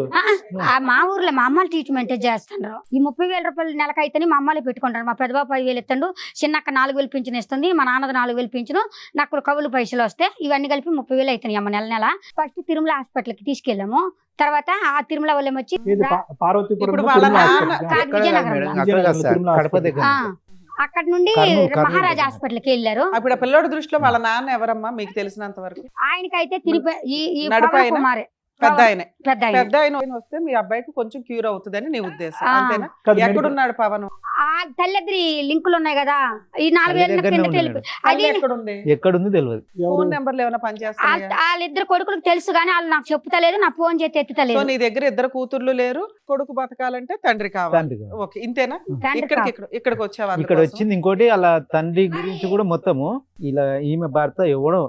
మా ఊర్లో మా అమ్మాయిలు ట్రీట్మెంట్ చేస్తున్నారు. ఈ 30,000 రూపాయలు నెలకు అయితే మా అమ్మాయిలు పెట్టుకుంటారు. మా పెద్దబాబు 10,000 ఇస్తాడు, చిన్నక్క 4,000 పింఛన్ ఇస్తుంది, మా నాన్నది 4,000 పింఛను, నాకు కవులు పైసలు వస్తాయి. ఇవన్నీ కలిపి 30,000 అవుతాయి అమ్మ నెల. ఫస్ట్ తిరుమల హాస్పిటల్కి తీసుకెళ్ళాము. తర్వాత ఆ తిరుమల వాళ్ళం వచ్చి అక్కడ నుండి మహారాజా హాస్పిటల్కి వెళ్ళారు. అప్పుడు ఆ పిల్లోడి దృష్టిలో వాళ్ళ నాన్న ఎవరమ్మా మీకు తెలిసినంత వరకు? ఆయనకైతే పెద్ద ఆయన వస్తే మీ అబ్బాయికి కొంచెం క్యూర్ అవుతుందని నీ ఉద్దేశం, అంతేనా? ఎక్కడున్నాడు పవన్? ఆ తల్లిద్రి లింకులు ఉన్నాయి కదా, ఈ 4 ఏళ్ళ కింద ఎక్కడుంది తెలియదు. ఫోన్ నెంబర్లు ఏమైనా పనిచేస్తాయి? వాళ్ళిద్దరు కొడుకులకు తెలుసు కానీ వాళ్ళు నాకు చెప్తలేదు, నా ఫోన్ చేతి ఎత్తుతలేదు. నీ దగ్గర 2 కూతుర్లు లేరు, కొడుకు బతకాలంటే తండ్రి కావాలి. ఓకే, ఇంతేనా? ఇక్కడికి వచ్చేవాళ్ళు. ఇక్కడ వచ్చింది ఇంకోటి అలా తండ్రి గురించి కూడా మొత్తము ఇలా ఈమె భర్త ఎవడో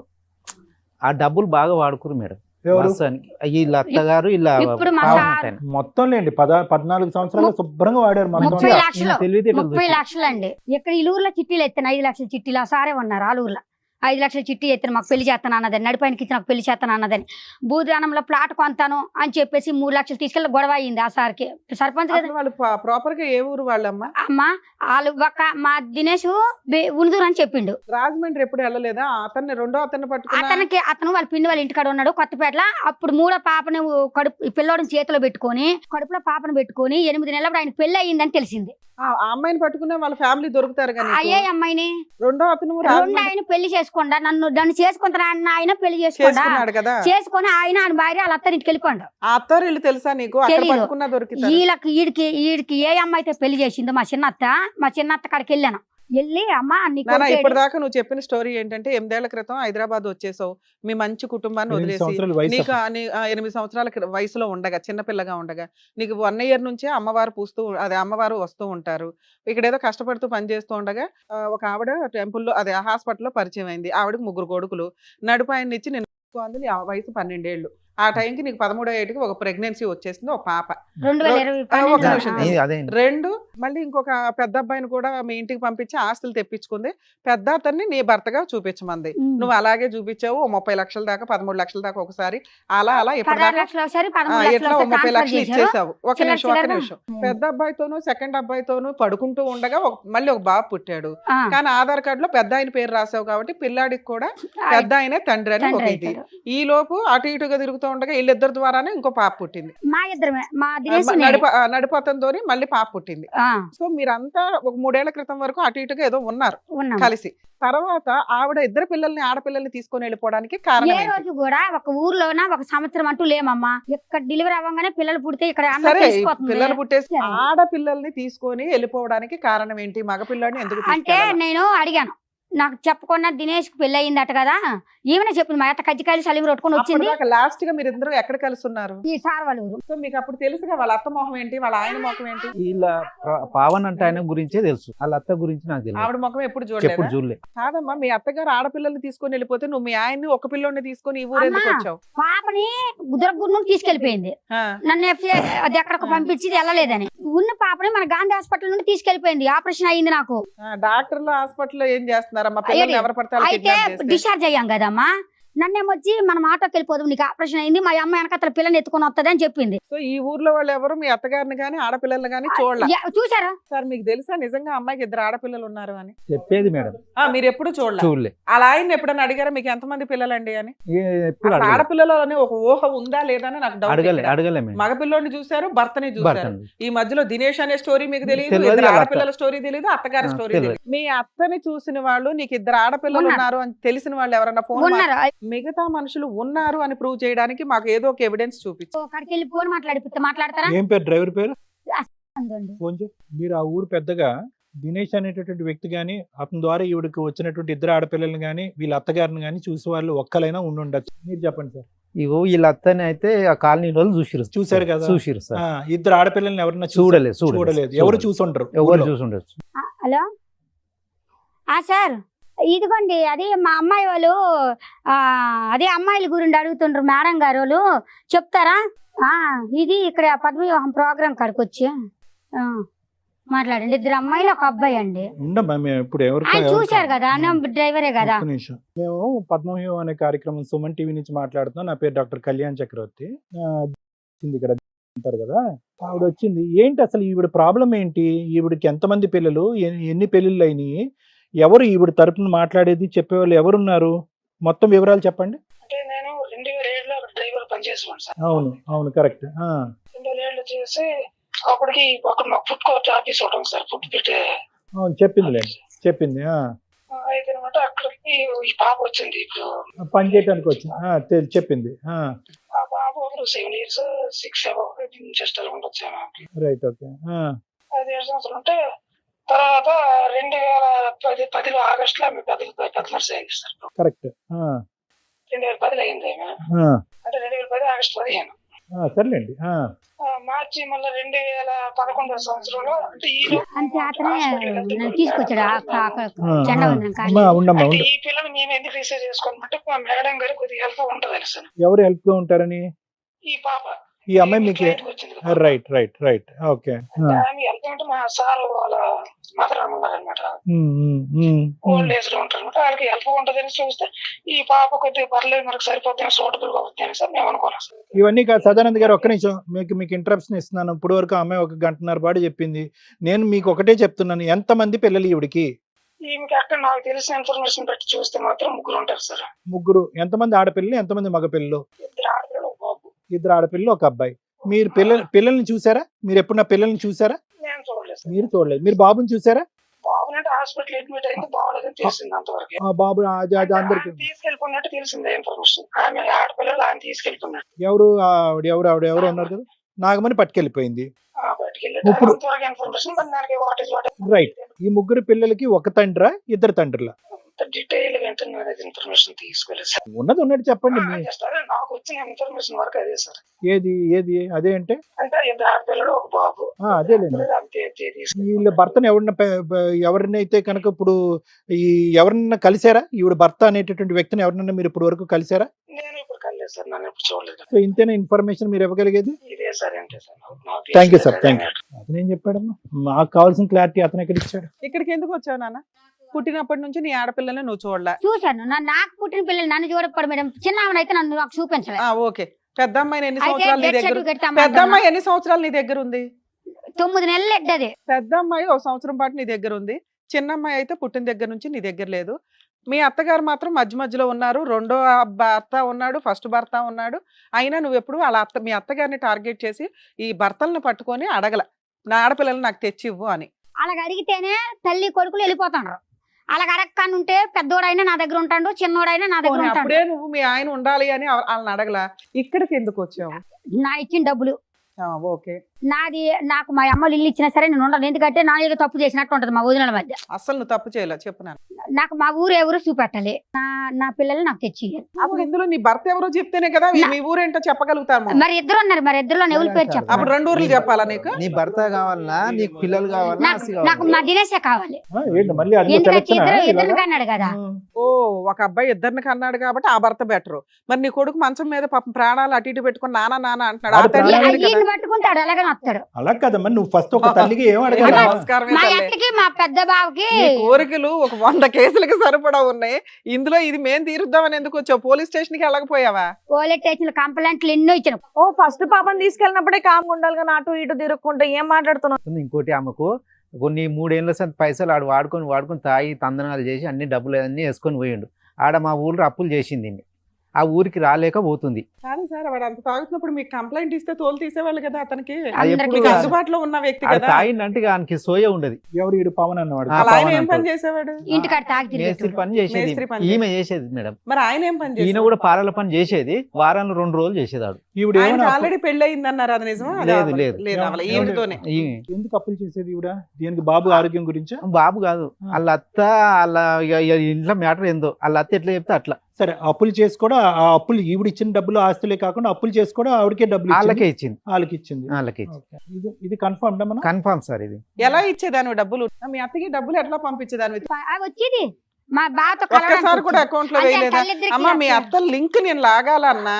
ఆ డబ్బులు బాగా వాడుకురు మేడం. వీళ్ళ అత్తగారు ఇలా మొత్తం లేండి 14 సంవత్సరాలు శుభ్రంగా వాడారు. 30 లక్షలు అండి. ఇక్కడ ఈ ఊర్లో చిట్టీలు ఎత్తాను, 5 లక్షల చిట్టీలు ఆ సారే ఉన్నారు. ఆ ఊర్లో 5 లక్షల చిట్టి ఎత్తాను మాకు పెళ్లి చేస్తాను అన్నదని, నడిపాయనకి ఇచ్చి నాకు పెళ్లి చేస్తాను అన్నదని, భూదానంలో ప్లాట్ కొంతాను అని చెప్పేసి 3 లక్షలు తీసుకెళ్ళి గొడవ అయింది ఆ సార్కి. సర్పంచ్ కదా అసలు వాళ్ళు ప్రాపర్ గా ఏ ఊరు వాళ్ళమ్మా? అమ్మ, వాళ్ళు మా దినేష్ ఉనుదూరు అని చెప్పిండు. రాజమండ్రి ఎప్పుడు వెళ్ళలేదా? అతన్ని రెండో అతన్ని పట్టుకున్నా? అతను వాళ్ళ పిన్ని వాళ్ళ ఇంటికాడ ఉన్నాడు కొత్తపేటలో. అప్పుడు 3వ పాపని కడుపు పిల్లోడిని చేతిలో పెట్టుకొని కడుపులో పాపను పెట్టుకొని 8 నెలలప్పుడు ఆయన పెళ్లి అయ్యిందని తెలిసింది. ఆ అమ్మాయిని పట్టుకున్న వాళ్ళ ఫ్యామిలీ దొరుకుతారు కానీ అయ్యే అమ్మాయిని రెండో అతను రెండు ఆయన పెళ్లి చేసుకుండా నన్ను చేసుకుంటాను ఆయన పెళ్లి చేసుకున్నాడు కదా, చేసుకొని ఆయన భార్య వాళ్ళ అత్తరింటికి వెళ్ళిపోండు. ఆ అత్తారిల్లు తెలుసా నీకు? అక్కడ తెలీదు. పట్టుకున్నా దొరికింది. వీడికి ఏ అమ్మాయి అయితే పెళ్లి చేసిందో మా చిన్నత్త కాడికి వెళ్ళాను. వెళ్ళి అమ్మ నాన్న ఇప్పటిదాకా నువ్వు చెప్పిన స్టోరీ ఏంటంటే 8 ఏళ్ల క్రితం హైదరాబాద్ వచ్చేసావు, మీ మంచి కుటుంబాన్ని 8 వదిలేసి సంవత్సరాల వయసు నీకు 8 సంవత్సరాల వయసులో ఉండగా చిన్నపిల్లగా ఉండగా నీకు 1 ఇయర్ నుంచే అమ్మవారు వస్తూ ఉంటారు. ఇక్కడ ఏదో కష్టపడుతూ పని చేస్తూ ఉండగా ఒక ఆవిడ టెంపుల్లో హాస్పిటల్లో పరిచయం అయింది. ఆవిడకి 3 కొడుకులు. నడుపాయన్ని ఇచ్చి నేను నీ వయసు 12 ఏళ్ళు. ఆ టైంకి నీకు 13వ ఏటికి ఒక ప్రెగ్నెన్సీ వచ్చేసింది, ఒక పాప. 2 మళ్ళీ ఇంకొక పెద్ద అబ్బాయిని కూడా మీ ఇంటికి పంపించి ఆస్తులు తెప్పించుకుంది. పెద్ద అతన్ని నీ భర్తగా చూపించమంది. నువ్వు అలాగే చూపించావు. 30 లక్షల దాకా 13 లక్షల దాకా ఒకసారి అలా ఇప్పటిదాకా ఎట్లా 30 లక్షలు ఇచ్చేసావు. ఒక నిమిషం. పెద్ద అబ్బాయితోనూ సెకండ్ అబ్బాయితోనూ పడుకుంటూ ఉండగా మళ్ళీ ఒక బాబు పుట్టాడు. కానీ ఆధార్ కార్డు లో పెద్ద ఆయన పేరు రాసావు కాబట్టి పిల్లాడికి కూడా పెద్ద ఆయనే తండ్రి అని ఒక ఇది. ఈ లోపు అటు ఇటుగా తిరుగుతూ ఉండగా వీళ్ళిద్దరి ద్వారానే ఇంకో పాప పుట్టింది. నడిపోతంతోని మళ్ళీ పాప పుట్టింది. సో మీరంతా ఒక 3 ఏళ్ల క్రితం వరకు అటు ఇటుగా ఏదో ఉన్నారు కలిసి. తర్వాత ఆవిడ ఇద్దరు ఆడపిల్లల్ని తీసుకొని వెళ్ళిపోవడానికి కారణం ఏ రోజు కూడా ఒక ఊర్లోన ఒక సంవత్సరం అంటూ లేమమ్మా. ఇక్కడ డెలివరీ అవ్వగానే పిల్లలు పుడితే ఇక్కడ సరే పిల్లలు పుట్టేసి ఆడపిల్లల్ని తీసుకొని వెళ్ళిపోవడానికి కారణం ఏంటి? మగపిల్లని ఎందుకు అంటే నేను అడిగాను, నాకు చెప్పకుండా దినేష్ కి పెళ్లి అయిందట కదా, ఈమెనే చెప్పింది. మా అత్త కజ్జికాయలు సలీం కొట్టుకొని వచ్చింది. లాస్ట్ గా మీరు ఇద్దరు ఎక్కడ కలిసి ఉన్నారు? ఈ సార్ వాళ్ళ ఊరు. సో మీకు అప్పుడు తెలుసుగా వాళ్ళ అత్త మొహం ఏంటి, వాళ్ళ ఆయన మొహం ఏంటి? ఇలా పావన్ అంటే ఆయన గురించే తెలుసు, వాళ్ళ అత్త గురించి నాకు తెలియదు. ఆవిడ ముఖం ఎప్పుడు చూడలే. కాదమ్మా, మీ అత్తగారు ఆడపిల్లల్ని తీసుకొని వెళ్ళిపోతే నువ్వు మీ ఆయన్ని ఒక పిల్లోని తీసుకొని ఈ ఊరు ఎందుకు వచ్చావు? పాపని గుద్దరగురు నుండి తీసుకెళ్లిపోయింది. నన్ను అది ఎక్కడికి పంపించి వెళ్ళలేదని. ఉన్న పాపని మన గాంధీ హాస్పిటల్ నుండి తీసుకెళ్లిపోయింది. ఆపరేషన్ అయ్యింది నాకు. డాక్టర్లు హాస్పిటల్లో ఏం చేస్తున్నారమ్మా? పిల్లల్ని ఎవరు పడతారు? అయితే డిశ్చార్జ్ అయ్యాం కదమ్మా. నన్నేమొచ్చి మనం ఆటోకి వెళ్ళిపోదాం, నీకు ఆపరేషన్ అయింది, మా అమ్మ వెనకతల పిల్లని ఎత్తుకొని వస్తుంది అని చెప్పింది. సో ఈ ఊర్లో వాళ్ళు ఎవరు మీ అత్తగారిని గానీ ఆడపిల్లల్ని గానీ చూసారా సార్? మీకు తెలుసా నిజంగా అమ్మాయికి 2 ఆడపిల్లలు ఉన్నారు అని? చెప్పేది మేడం. మీరు ఎప్పుడు చూడలే? అలా ఆయన ఎప్పుడైనా అడిగారా మీకు ఎంతమంది పిల్లలండి అని? ఆడపిల్లలు అనే ఒక ఊహ ఉందా లేదా అని నాకు డౌట్. మగపిల్లోని చూసారు, భర్తని చూసారు. ఈ మధ్యలో దినేష్ అనే స్టోరీ మీకు తెలియదు, 2 ఆడపిల్లల స్టోరీ తెలియదు, అత్తగారి స్టోరీ తెలియదు. మీ అత్తని చూసిన వాళ్ళు, నీకు 2 ఆడపిల్లలు ఉన్నారు అని తెలిసిన వాళ్ళు ఎవరన్నా ఫోన్ మిగతా మనుషులు ఉన్నారు అని ప్రూవ్ చేయడానికి మాకు ఏదో ఒక ఎవిడెన్స్ చూపించు. మాట్లాడతారా? ఏం పేరు? డ్రైవర్ పేరు? మీరు ఆ ఊరు పెద్దగా దినేష్ అనేటటువంటి వ్యక్తి గాని, అతని ద్వారా ఈవిడికి వచ్చినటువంటి 2 ఆడపిల్లల్ని గాని, వీళ్ళ అత్తగారిని గాని చూసే వాళ్ళు ఒక్కలైనా ఉండుండొచ్చు. మీరు చెప్పండి సార్. ఇగో వీళ్ళ అత్తని అయితే ఆ కాలనీ రోజు చూసారు కదా. చూసిరు సార్. 2 ఆడపిల్లల్ని ఎవరన్నా చూడలేదు. ఎవరు చూసుంటారు? ఎవరు చూసుండొచ్చు. హలో సార్, ఇదిగోండి అది మా అమ్మాయి వాళ్ళు అదే అమ్మాయిల గురించి అడుగుతుండ్రు మేడం గారు, వాళ్ళు చెప్తారా? ఇది ఇక్కడ పద్మవివాహం ప్రోగ్రామ్ కాడికి వచ్చి మాట్లాడండి. 2 అమ్మాయిలు 1 అబ్బాయి అండి. చూశారు కదా, డ్రైవరే కదా. మేము పద్మవివాహం అనే కార్యక్రమం సుమన్ టీవీ నుంచి మాట్లాడుతున్నాం. నా పేరు డాక్టర్ కళ్యాణ్ చక్రవర్తి. ఇక్కడ అంటారు కదా, ఆవిడ వచ్చింది. ఏంటి అసలు ఈవిడ ప్రాబ్లం ఏంటి? ఈవిడికి ఎంతమంది పిల్లలు, ఎన్ని పెళ్ళిళ్ళు అయినాయి, ఎవరు ఈవిడ తరపున మాట్లాడేది, చెప్పేవాళ్ళు ఎవరున్నారు? మొత్తం వివరాలు చెప్పండి. నేను 2007లో డ్రైవర్ పనిచేసాను సార్. అవును కరెక్ట్. 2007లో చేసి అప్పటికి మాకు ఫుడ్ కోర్ట్ ఆఫీస్ ఉంటుంది సార్. ఫుడ్ పెట్టే చెప్పింది. అయితే అనమాట అక్కడికి ఈ పాప వచ్చింది ఇప్పుడు పని చేయడానికి వచ్చింది. చెప్పింది. ఆ పాప 7 years 6 జస్ట్ అలా ఉండొచ్చు. Right, okay. 5 సంవత్సరాలు ఉంటే తర్వాత 2010లో ఆగస్టులో ఆమె పెద్ద నర్స్ అయింది సార్. కరెక్ట్. 2010 అయింది ఆమె. అంటే 2010 ఆగస్టు 15. సర్లేండి. మార్చి మళ్ళీ 2011 సంవత్సరంలో అంటే ఈ పిల్లలు మేము ఎందుకు రిసీవ్ చేసుకోమంటే మా మేడం గారు కొద్దిగా హెల్ప్ ఉంటదని సార్. ఎవరు హెల్ప్ గా ఉంటారని? ఈ పాప ఈ అమ్మాయి మీకు బయటకు వచ్చింది కదా. రైట్ రైట్ రైట్ ఓకే అంటే ఆమె వెళ్తామంటే మా సార్ వాళ్ళ మదర్ అన్నారనమాట. ఓల్డ్ ఏజ్ లో ఉంటారు అనమాట. వాళ్ళకి హెల్ప్ ఉంటుందని చూస్తే ఈ పాప కొద్దిగా పర్లేదు మనకు సరిపోతుంది, సూటబుల్ గా అవుతుంది సార్ మేము అనుకున్నాం సార్. ఇవన్నీ కాదు సదానంద్ గారు, ఒక్క నిమిషం మీకు ఇంటరప్షన్ ఇస్తున్నాను. ఇప్పుడు వరకు ఆ అమ్మాయి 1 గంటన్నర పాటు చెప్పింది. నేను మీకు ఒకటే చెప్తున్నాను, ఎంతమంది పిల్లలు ఈవిడికి? ఈమెకి అక్కడ నాకు తెలిసిన ఇన్ఫర్మేషన్ బట్టి చూస్తే మాత్రం 3 ఉంటారు సార్. 3. ఎంతమంది ఆడపిల్లలు, ఎంతమంది మగపిల్లలు? 2 ఆడపిల్లలు, 1 బాబు. 2 ఆడపిల్లలు, 1 అబ్బాయి. మీరు పిల్లల్ని చూసారా? మీరు ఎప్పుడు నా పిల్లల్ని చూసారా? నేను చూడలేదు సార్. మీరు చూడలేదు. మీరు బాబుని చూసారా? బాబునంటే హాస్పిటల్ అడ్మిట్ అయింది, బాగోలేదని తెలిసింది అంతవరకు. ఆ బాబు అది అందరికి తీసుకెళ్ళిపోయినట్టు తెలిసిందే ఇన్ఫర్మేషన్. ఆమె ఆడపిల్లలు ఆయన తీసుకెళ్ళిపోయినట్టు ఎవరు ఆవిడ ఉన్నారు కదా, నాగమని పట్టుకెళ్ళిపోయింది. బయటికి ఇప్పుడు- అంతవరకు ఇన్ఫర్మేషన్. మరి దానికి వాట్ ఇస్ వాట్ రైట్. ఈ 3 పిల్లలకి 1 తండ్రా, 2 తండ్రులా? డీటెయిల్ గా ఇన్ఫర్మేషన్ తీసుకోలేదు సార్. ఉన్నది ఉన్నట్టు చెప్పండి. జస్ట్ అదే నాకు వచ్చిన ఇన్ఫర్మేషన్ వరకు అదే సార్. ఏది అదే అంటే? అంటే 2 ఆడపిల్లలు, 1 బాబు. అదేలేండి. అంతే వీళ్ళ భర్తను ఎవరినైతే కనుక ఇప్పుడు ఎవరినైనా కలిసారా? ఈవిడ భర్త అనేటటువంటి వ్యక్తిని ఎవరినైనా మీరు ఇప్పుడు వరకు కలిసారా? నేను ఇప్పుడు కలేదు సార్, నన్ను ఇప్పుడు చూడలేదు. సో ఇంతేనా ఇన్ఫర్మేషన్ మీరు ఇవ్వగలిగేది? ఇదే సార్ అంటే సార్ నాకు thank you sir, thank you. అతను ఏం చెప్పాడమ్మా? మాకు కావాల్సిన క్లారిటీ అతను ఎక్కడ ఇచ్చాడు? ఇక్కడికి ఎందుకు వచ్చావు నాన్న? పుట్టినప్పటి నుంచి నీ ఆడపిల్లల్ని నువ్వు చూడలే. చూశాను నాకు పుట్టిన పిల్లలు నన్ను చూడకపోడు మేడం. చిన్న ఆమెనైతే నన్ను నాకు చూపించలేదు. ఓకే. పెద్ద అమ్మాయి ఎన్ని అయితే సంవత్సరాలు నీ డెత్ దగ్గర? సర్టిఫికెట్ పెద్ద తెమ్మంటున్నా. అమ్మాయి ఎన్ని సంవత్సరాలు నీ దగ్గర ఉంది? 9 నెలలు ఎడ్డది. పెద్ద అమ్మాయి 1 సంవత్సరం పాటు నీ దగ్గర ఉంది. చిన్న అమ్మాయి అయితే పుట్టిన దగ్గర నుంచి నీ దగ్గర లేదు. మీ అత్తగారు మాత్రం మధ్యలో ఉన్నారు. 2వ భర్త ఉన్నాడు, ఫస్ట్ భర్త ఉన్నాడు. అయినా నువ్వు ఎప్పుడు వాళ్ళ మీ అత్తగారిని టార్గెట్ చేసి ఈ భర్తలను పట్టుకొని అడగల, నా ఆడపిల్లలు నాకు తెచ్చి ఇవ్వు అని. అలాగ అడిగితేనే తల్లి కొడుకులు వెళ్ళిపోతాడు. అలాగ అడగకానుంటే పెద్దోడైనా నా దగ్గర ఉంటాడు, చిన్నోడైనా నా దగ్గర ఉంటాడు. అప్పుడే నువ్వు మీ ఆయన ఉండాలి అని వాళ్ళని అడగలా. ఇక్కడికి ఎందుకు వచ్చావు? నా ఇచ్చిన డబ్బులు ఓకే. నాకు మా అమ్మలు ఇల్లు ఇచ్చినా సరే నేను ఉండను. ఎందుకంటే నా ఏదో తప్పు చేసినట్టు ఉంటది మా వదినల మధ్య. అసలు నువ్వు తప్పు చేయలే చెప్పున్నాను. నాకు మా ఊరు ఎవరు చూపెట్టాలి. నా పిల్లలు నాకు తెచ్చి ఇయ్యాలి. అప్పుడు ఇందులో నీ భర్త ఎవరో చెప్తేనే కదా మీ ఊరేంటో చెప్పగలుగుతాము. మరి 2 ఉన్నారు, మరి 2లో ఎవరి పేరు చెప్పాలి? అప్పుడు 2 ఊర్లు చెప్పాలా నీకు? నీ భర్త కావాలన్నా, నీకు పిల్లలు కావాలన్నా, నాకు మా దినేశే కావాలి. ఏంటి మళ్ళీ అదిగో ఎందుకంటే సెలక్షనా ఇద్దరు ఇలాగా? కన్నాడు కదా. ఓ, ఒక అబ్బాయి 2 కన్నాడు కాబట్టి ఆ భర్త బెటరు. మరి నీ కొడుకు మంచం మీద పాపం ప్రాణాలు అటు ఇటు పెట్టుకుని నాన్న అంటున్నాడు. ఆ వాడు తల్లి ప్రాణాలు లేదు కదా. ఈయన పట్టుకుంటాడు అలాగే వస్తాడు. అలా కదమ్మా, నువ్వు ఫస్ట్ ఒక తల్లికి ఏం అడగాలి? నమస్కారమే మా తల్లి. అత్తకి మా పెద్ద బావకి నీ కోరికలు ఒక 100 కేసులకి సరిపడా ఉన్నాయి. ఇందులో ఇది మేం తీరుద్దామని ఎందుకు వచ్చావు? పోలీస్ స్టేషన్ కి వెళ్ళకపోయావా? పోలీస్ స్టేషన్ కంప్లైంట్లు ఎన్నో ఇచ్చాను. ఫస్ట్ పాపని తీసుకెళ్ళినప్పుడే కామ్ ఉండాలి కానీ అటు ఇటు తిరుక్కుంటే ఏం మాట్లాడుతున్నావు? ఇంకోటి ఆమెకు కొన్ని 3 ఏళ్ళ సంత పైసలు ఆడు వాడుకొని తాగి తందనాలు చేసి అన్ని డబ్బులు అన్ని వేసుకొని పోయిండు. ఆడ మా ఊళ్ళో అప్పులు చేసింది. ఆ ఊరికి రాలేకపోతుంది. కాదు సార్, వాడు అంత తాగుతున్నప్పుడు మీకు కంప్లైంట్ ఇస్తే తోలు తీసేవాళ్ళు కదా. అతనికి అందరికీ మీకు కాదు. అందుబాటులో ఉన్న వ్యక్తి ఆడు కదా. తాగిండంటే ఆయనకి సోయ ఉండదు. ఎవరు ఈడు పవన్ అన్నవాడు? అలా ఆయన ఏం పవన్ పని అంటాడు. చేసేవాడు? ఇంటికాడ తాగి మేస్త్రి తిరిగి పని చేసేది మేస్త్రి పని ఈమె చేసేది మేడం. మరి ఆయన ఏం పని ఈయన చేసేవాడు? కూడా పాలల పని చేసేది. వారాలు 2 రోజులు చేసేదాడు. ఈవిడ ఆయనకి ఏమైనా ఆల్రెడీ పెళ్లి అయిందన్నారు, అది నిజమా? అది లేదు, అవ్వలేదు. లేదు. లేదు, అవ్వలేదు. ఈయనతోనే. ఎందుకు అప్పులు చేసేది ఈవిడ? దీనికి బాబు ఆరోగ్యం గురించా? బాబు కాదు, వాళ్ళ అత్త వాళ్ళ ఇంట్లో మ్యాటర్ ఏందో వాళ్ళ అత్త ఎట్లా చెప్తే అట్లా. సరే, అప్పులు చేసి కూడా ఆ అప్పులు ఈవిడ ఇచ్చిన డబ్బులు ఆస్తులే కాకుండా అప్పులు చేసి కూడా ఆవిడకే డబ్బులు వాళ్ళకే ఇచ్చింది. ఇచ్చింది. వాళ్ళకి ఇచ్చింది. వాళ్ళకే ఇచ్చింది. Okay. ఇది కన్ఫర్మ్ మనం కన్ఫామ్ సార్ ఇది. ఎలా ఇచ్చేదాన్ని డబ్బులు? మీ అత్తకి డబ్బులు ఎట్లా పంపించేదాన్ని? అవి వచ్చేది మా బావతో ఒక్కసారి కూడా అకౌంట్ లో వేయలేదా? అమ్మా, మీ అత్త లింక్ నేను లాగాలన్నా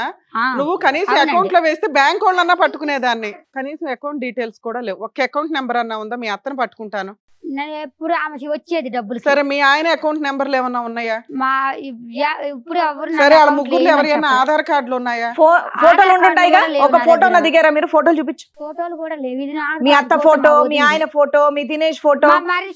నువ్వు కనీసం అవునండి. అకౌంట్ లో వేస్తే బ్యాంక్ వాళ్ళన్నా పట్టుకునేదాన్ని. కనీసం అకౌంట్ డీటెయిల్స్ కూడా లేవు. ఒక అకౌంట్ నెంబర్ అన్నా ఉందా? మీ అత్తను పట్టుకుంటాను. ఎప్పుడు ఆమె వచ్చేది డబ్బులు. సరే, మీ ఆయన అకౌంట్ నెంబర్లు ఏమన్నా ఉన్నాయా? మా ఇప్పుడు ఎవరు సరే, వాళ్ళ ముగ్గురు ఎవరైనా ఆధార్ కార్డులు ఉన్నాయా? ఫోటోలు ఉంటుంటాయిగా. ఒక ఫోటో నా దిగారా మీరు? ఫోటోలు చూపించు. ఫోటోలు కూడా లేవు. ఇది నా మీ అత్త ఫోటో, మీ ఆయన ఫోటో, మీ దినేష్ ఫోటో.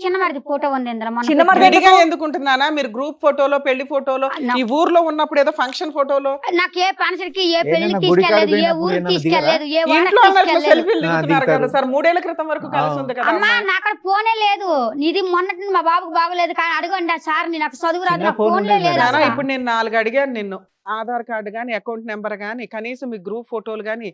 చిన్న మరిది ఫోటో ఉంది ఇందులో. మొన్న చిన్న మరిది విడిగా ఎందుకుంటున్నానా? మీరు గ్రూప్ ఫోటోలో, పెళ్లి ఫోటోలో, ఈ ఊర్లో ఉన్నప్పుడు ఏదో ఫంక్షన్ ఫోటోలో, నాకు ఏ ఫంక్షన్ కి, ఏ పెళ్లికి ఏదైనా గుడి తీసుకెళ్లేదు, ఏ కాడికి ఊరికి పోయినప్పుడు తీసుకెళ్లేదు, ఏ ఇంట్లో వాడకి ఉన్నట్లు తీసుకెళ్లేదు. సెల్ఫీలు దిగుతున్నారు దిగుతారు. కదా సార్. 3 ఏళ్ల క్రితం వరకు కలిసి ఉంది కదా. అమ్మా, నా అక్కడ ఫోనే లేదు. నీది మొన్నటి మా బాబుకు బాగోలేదు కానీ అడగండి సార్, నాకు చదువు రాదు, చిన్న నాకు ఫోన్ ఫోన్లే ఉండేది లేదు మేడం. నానా, అసలు. ఇప్పుడు నేను 4 అడిగాను నిన్ను. ఆధార్ కార్డు గానీ, అకౌంట్ నెంబర్ గానీ, కనీసం మీ గ్రూప్ ఫోటోలు గానీ,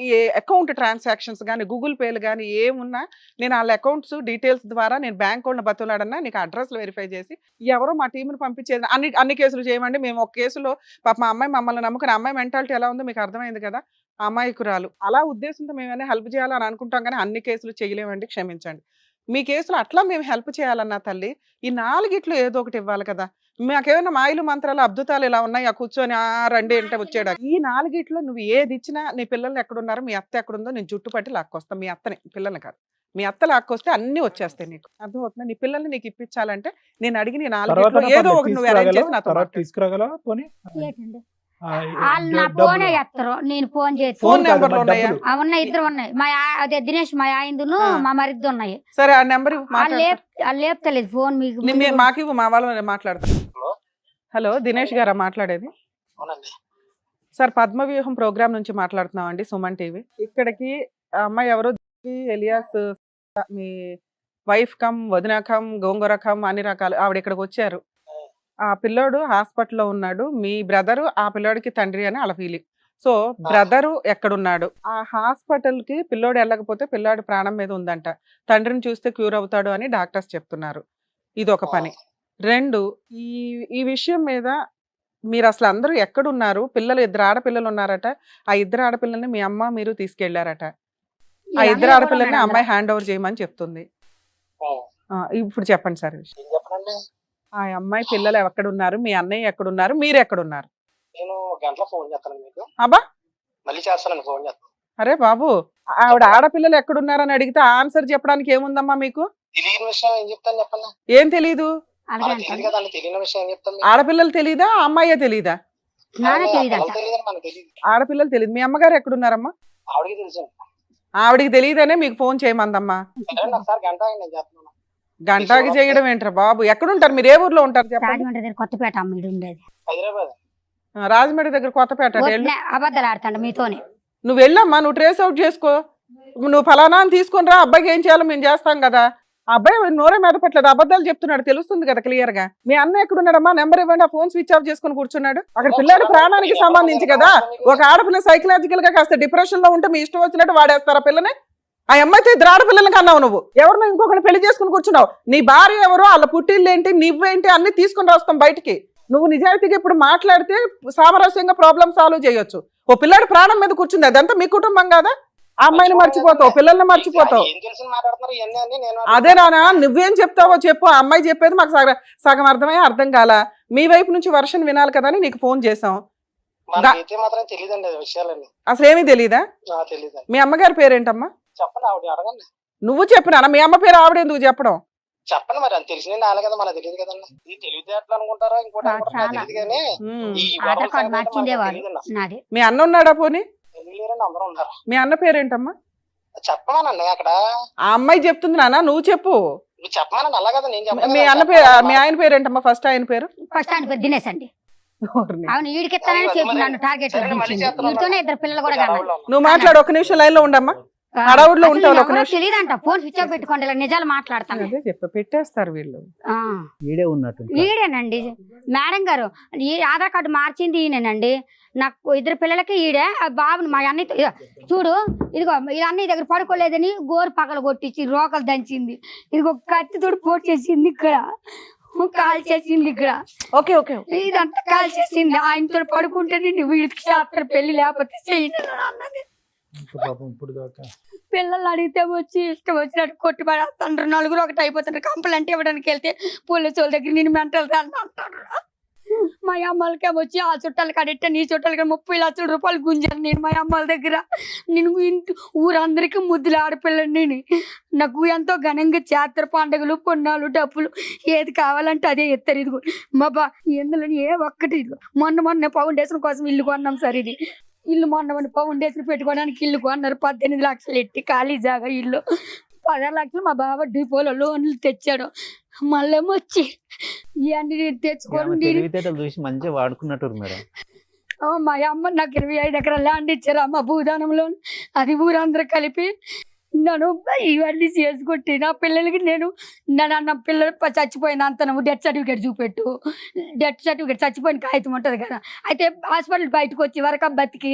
ఈ అకౌంట్ ట్రాన్సాక్షన్స్ గానీ, గూగుల్ పేలు గానీ ఏమున్నా నేను వాళ్ళ అకౌంట్స్ డీటెయిల్స్ ద్వారా నేను బ్యాంక్ వాళ్ళని బతులాడన్నా నీకు అడ్రస్ వెరిఫై చేసి ఎవరో మా టీంని పంపించేది. అన్ని కేసులు చేయమండి. మేము ఒక కేసులో పాప మా అమ్మాయి మమ్మల్ని నమ్ముకుని, అమ్మాయి మెంటాలిటీ ఎలా ఉందో మీకు అర్థమైంది కదా. అమాయకురాలు. అలా ఉద్దేశంతో మేమైనా హెల్ప్ చేయాలని అనుకుంటాం కానీ అన్ని కేసులు చేయలేమండి, క్షమించండి. మీ కేసులో అట్లా మేము హెల్ప్ చేయాలన్నా తల్లి, ఈ 4 ఏదో ఒకటి ఇవ్వాలి కదా. మాకేమైనా మాయలు మంత్రాలు అద్భుతాలు ఇలా ఉన్నాయి ఆ కూర్చొని రండి అంటే వచ్చాడు. ఈ 4 నువ్వు ఏది ఇచ్చినా నీ పిల్లలు ఎక్కడున్నారో, మీ అత్త ఎక్కడుందో నేను చుట్టుపట్టి లాక్కొస్తా. మీ అత్తని, పిల్లల్ని కాదు. మీ అత్త లాక్కొస్తే అన్ని వచ్చేస్తాయి నీకు. అర్థమవుతుందా? నీ పిల్లల్ని నీకు ఇప్పించాలంటే నేను అడిగి నీ 4 ఏదో ఒకటి నువ్వు అరేంజ్ చేసి నాతో మాట్లాడు. తీసుకురాగలవా పోనీ? ఏంటండి? వాళ్ళు నా ఫోనే ఎత్తరు, నేను ఫోన్ చేస్తాను. ఫోన్ నెంబర్లు ఉన్నాయా? ఉన్నాయి, 2 ఉన్నాయి. అదే దినేష్ మా ఆయనదును మా మరిది ఉన్నాయి. సరే ఆ నెంబర్ లేపుతలేదు ఫోన్. మీకు మాకు మా వాళ్ళు మాట్లాడతారు. హలో, దినేష్ గారా మాట్లాడేది? అవునండి. సార్, పద్మవ్యూహం ప్రోగ్రామ్ నుంచి మాట్లాడుతున్నాం అండి, సుమన్ టీవీ. ఇక్కడికి ఆ అమ్మాయి ఎవరో ఎలియాస్, మీ వైఫ్ కమ్, వదిన కమ్, గోంగూర కమ్, అన్ని రకాలు ఆవిడ ఇక్కడికి వచ్చారు. ఆ పిల్లోడు హాస్పిటల్లో ఉన్నాడు. మీ బ్రదరు ఆ పిల్లోడికి తండ్రి అని అలా ఫీలింగ్. సో బ్రదరు ఎక్కడున్నాడు? ఆ హాస్పిటల్ కి పిల్లోడు వెళ్ళకపోతే పిల్లాడు ప్రాణం మీద ఉందంట. తండ్రిని చూస్తే క్యూర్ అవుతాడు అని డాక్టర్స్ చెప్తున్నారు. ఇది ఒక పని. 2, ఈ విషయం మీద మీరు అసలు అందరూ ఎక్కడున్నారు? పిల్లలు 2 ఆడపిల్లలు ఉన్నారట. ఆ 2 ఆడపిల్లల్ని మీ అమ్మ మీరు తీసుకెళ్లారట. ఆ 2 ఆడపిల్లల్ని అమ్మాయి హ్యాండ్ ఓవర్ చేయమని చెప్తుంది. ఇప్పుడు చెప్పండి సార్. ఆ అమ్మాయి పిల్లలు ఎక్కడున్నారు? మీ అన్నయ్య ఎక్కడున్నారు? మీరు ఎక్కడున్నారు? నేను గంటలో ఫోన్ చేస్తాను మీకు. అబ్బా, మళ్ళీ చేస్తానండి, ఫోన్ చేస్తాను. అరే బాబు, ఆవిడ ఆడపిల్లలు ఎక్కడున్నారని అడిగితే ఆన్సర్ చెప్పడానికి ఏముందమ్మా మీకు? తెలియని విషయం ఏం చెప్తాను చెప్పండి. ఏం తెలీదు? తెలియదు కదండి, తెలియని విషయం ఏం చెప్తాను. ఆడపిల్లలు తెలీదా? ఆ అమ్మాయే తెలీదా? తెలియదు, మనకు తెలియదు. ఆడపిల్లలు తెలియదు. మీ అమ్మగారు ఎక్కడున్నారమ్మా? ఆవిడకి తెలుసు. ఆవిడికి తెలియదనే మీకు ఫోన్ చేయమందమ్మా. ఒకసారి గంట అయింది నేను చేస్తున్నాను. గంటకి చేయడం ఏంట్రా బాబు? ఎక్కడుంటారు మీరు? ఏ ఊర్లో ఉంటారు చెప్పండి? రాజమండ్రి కొత్తపేట అమ్ముడు ఉండేది. హైదరాబాద్. రాజమండ్రి దగ్గర కొత్తపేట. అబద్ధాలు ఆడతాండ మీతోనే. నువ్వు వెళ్ళమ్మా, నువ్వు ట్రేస్ అవుట్ చేసుకో. నువ్వు ఫలానా అని తీసుకుని రా, అబ్బాయికి ఏం చేయాలో మేము చేస్తాం కదా. ఆ అబ్బాయి నోరే మీద పెట్టలేదు, అబద్ధాలు చెప్తున్నాడు, తెలుస్తుంది కదా క్లియర్ గా. మీ అన్న ఎక్కడున్నాడమ్మా? నెంబర్ ఇవ్వండి. ఆ ఫోన్ స్విచ్ ఆఫ్ చేసుకుని కూర్చున్నాడు. అక్కడ పిల్లాడి ప్రాణానికి సంబంధించి కదా. ఒక ఆడపిల్ల సైకలాజికల్ గా కాస్త డిప్రెషన్ లో ఉంటే మీ ఇష్టం వచ్చినట్టు వాడేస్తారా పిల్లని? ఆ అమ్మాయితో 2 ఆడపిల్లలకి అన్నావు నువ్వు. ఎవరినో ఇంకొకటి పెళ్లి చేసుకుని కూర్చున్నావు. నీ భార్య ఎవరో, వాళ్ళ పుట్టిల్లు ఏంటి, నువ్వేంటి అన్ని తీసుకుని రాస్తాం బయటికి. నువ్వు నిజాయితీగా ఇప్పుడు మాట్లాడితే సామరస్యంగా ప్రాబ్లమ్ సాల్వ్ చేయొచ్చు. ఓ పిల్లాడి ప్రాణం మీద కూర్చుంది, అదంతా మీ కుటుంబం కాదా? ఆ అమ్మాయిని మర్చిపోతావు, పిల్లల్ని మర్చిపోతావు. అదే నానా, నువ్వేం చెప్తావో చెప్పు. ఆ అమ్మాయి చెప్పేది మాకు సగం అర్థమై అర్థం కాల. మీ వైపు నుంచి వర్షన్ వినాలి కదా అని నీకు ఫోన్ చేసాం. అసలు ఏమీ తెలీదా? మీ అమ్మగారి పేరేంటమ్మా? చెప్పండి, ఆవిడ అడగండి. నువ్వు చెప్పినా మీ అమ్మ పేరు ఆవిడ ఎందుకు చెప్పడం? చెప్పండి, మరి అది తెలిసిన నాలే కదా, మనకు తెలియదు కదండి. ఇది తెలివితే ఎట్లా అనుకుంటారా? ఇంకోటి తెలియదు కానీ మీ అన్న ఉన్నాడా? పోనీ తెలియలేరండి, అందరూ ఉన్నారు. మీ అన్న పేరేంటమ్మా? చెప్పమానండి అక్కడ. ఆ అమ్మాయి చెప్తుంది నాన్న, నువ్వు చెప్పు. నువ్వు చెప్పమానండి, అలా కదా నేను చెప్పాను. మీ అన్న పేరు, మీ ఆయన పేరేంటమ్మా? ఫస్ట్ ఆయన పేరు దినేష్ అండి. అవును, ఈడికెత్తానని చెప్పి నన్ను టార్గెట్ మీతోనే 2 పిల్లలు కూడా. నువ్వు మాట్లాడు, 1 నిమిషం లైన్ లో ఉండమ్మా. హడావుడిలో ఉంటావు. తెలియదంట, ఫోన్ స్విచ్ ఆఫ్ పెట్టుకోండి, ఇలా నిజాలు మాట్లాడతాను. పెట్టేస్తారు వీళ్ళు. ఈడేనండి మేడం గారు, ఈ ఆధార్ కార్డు మార్చింది ఈయనండి. నాకు 2 పిల్లలకి ఈడే. బాబుని మా అన్నయ్య చూడు, ఇదిగో ఇలా అన్నయ్య దగ్గర పడుకోలేదని గోరు పగలు కొట్టించి రోకలు దంచింది. ఇదిగో కత్తితోడు పోటు చేసింది, ఇక్కడ కాల్ చేసింది, ఇక్కడ ఓకే ఓకే ఇదంతా కాల్ చేసింది. ఆయనతో పడుకుంటే వీడికి చేస్తారు పెళ్లి, లేకపోతే చేయను అన్నది. పిల్లలు అడిగితే వచ్చి ఇష్టం వచ్చినట్టు కొట్టి పడేస్తాండ్రు. 4 ఒకటి అయిపోతున్నారు. కంప్లైంట్ ఇవ్వడానికి వెళ్తే పోలీసు వాళ్ళ దగ్గర నేను మెంటల్ అంటారు. మా అమ్మలకే వచ్చి ఆ చుట్టాలు కడితే నీ చుట్టాలకి 30 లక్షల రూపాయలు గుంజాను నేను మా అమ్మల దగ్గర. నేను ఊరందరికీ ముద్దులు ఆడపిల్లని. నాకు ఎంతో ఘనంగా చేస్తారు పండుగలు, పొన్నాలు, డబ్బులు ఏది కావాలంటే అదే ఎత్తారు. ఇదిగో మా ఇందులో ఏ ఒక్కటి. ఇదిగో మొన్న ఫౌండేషన్ కోసం ఇల్లు కొన్నాం సార్. ఇది ఇల్లు మొన్న ఫౌండేషన్ పెట్టుకోవడానికి ఇల్లు కొన్నారు. 18 లక్షలు ఎట్టి ఖాళీ జాగా ఇల్లు. 16 లక్షలు మా బావ డిపోలో లోన్లు తెచ్చాడు. మళ్ళీ వచ్చి ఇవన్నీ తెచ్చుకోండి చూసి మంచిగా వాడుకున్నట్టు మేడం. మా అమ్మ నాకు 25 ఎకరాల ల్యాండ్ ఇచ్చారు అమ్మ భూదానంలో. అది ఊరందరూ కలిపి నన్ను ఇవన్నీ చేసుకుంటే నా పిల్లలకి నా పిల్లలు చచ్చిపోయిన అంత నువ్వు డెత్ సర్టిఫికేట్ చూపెట్టు. డెత్ సర్టిఫికేట్ చచ్చిపోయిన కాగితం ఉంటుంది కదా. అయితే హాస్పిటల్ బయటకు వచ్చి వరకు బతికి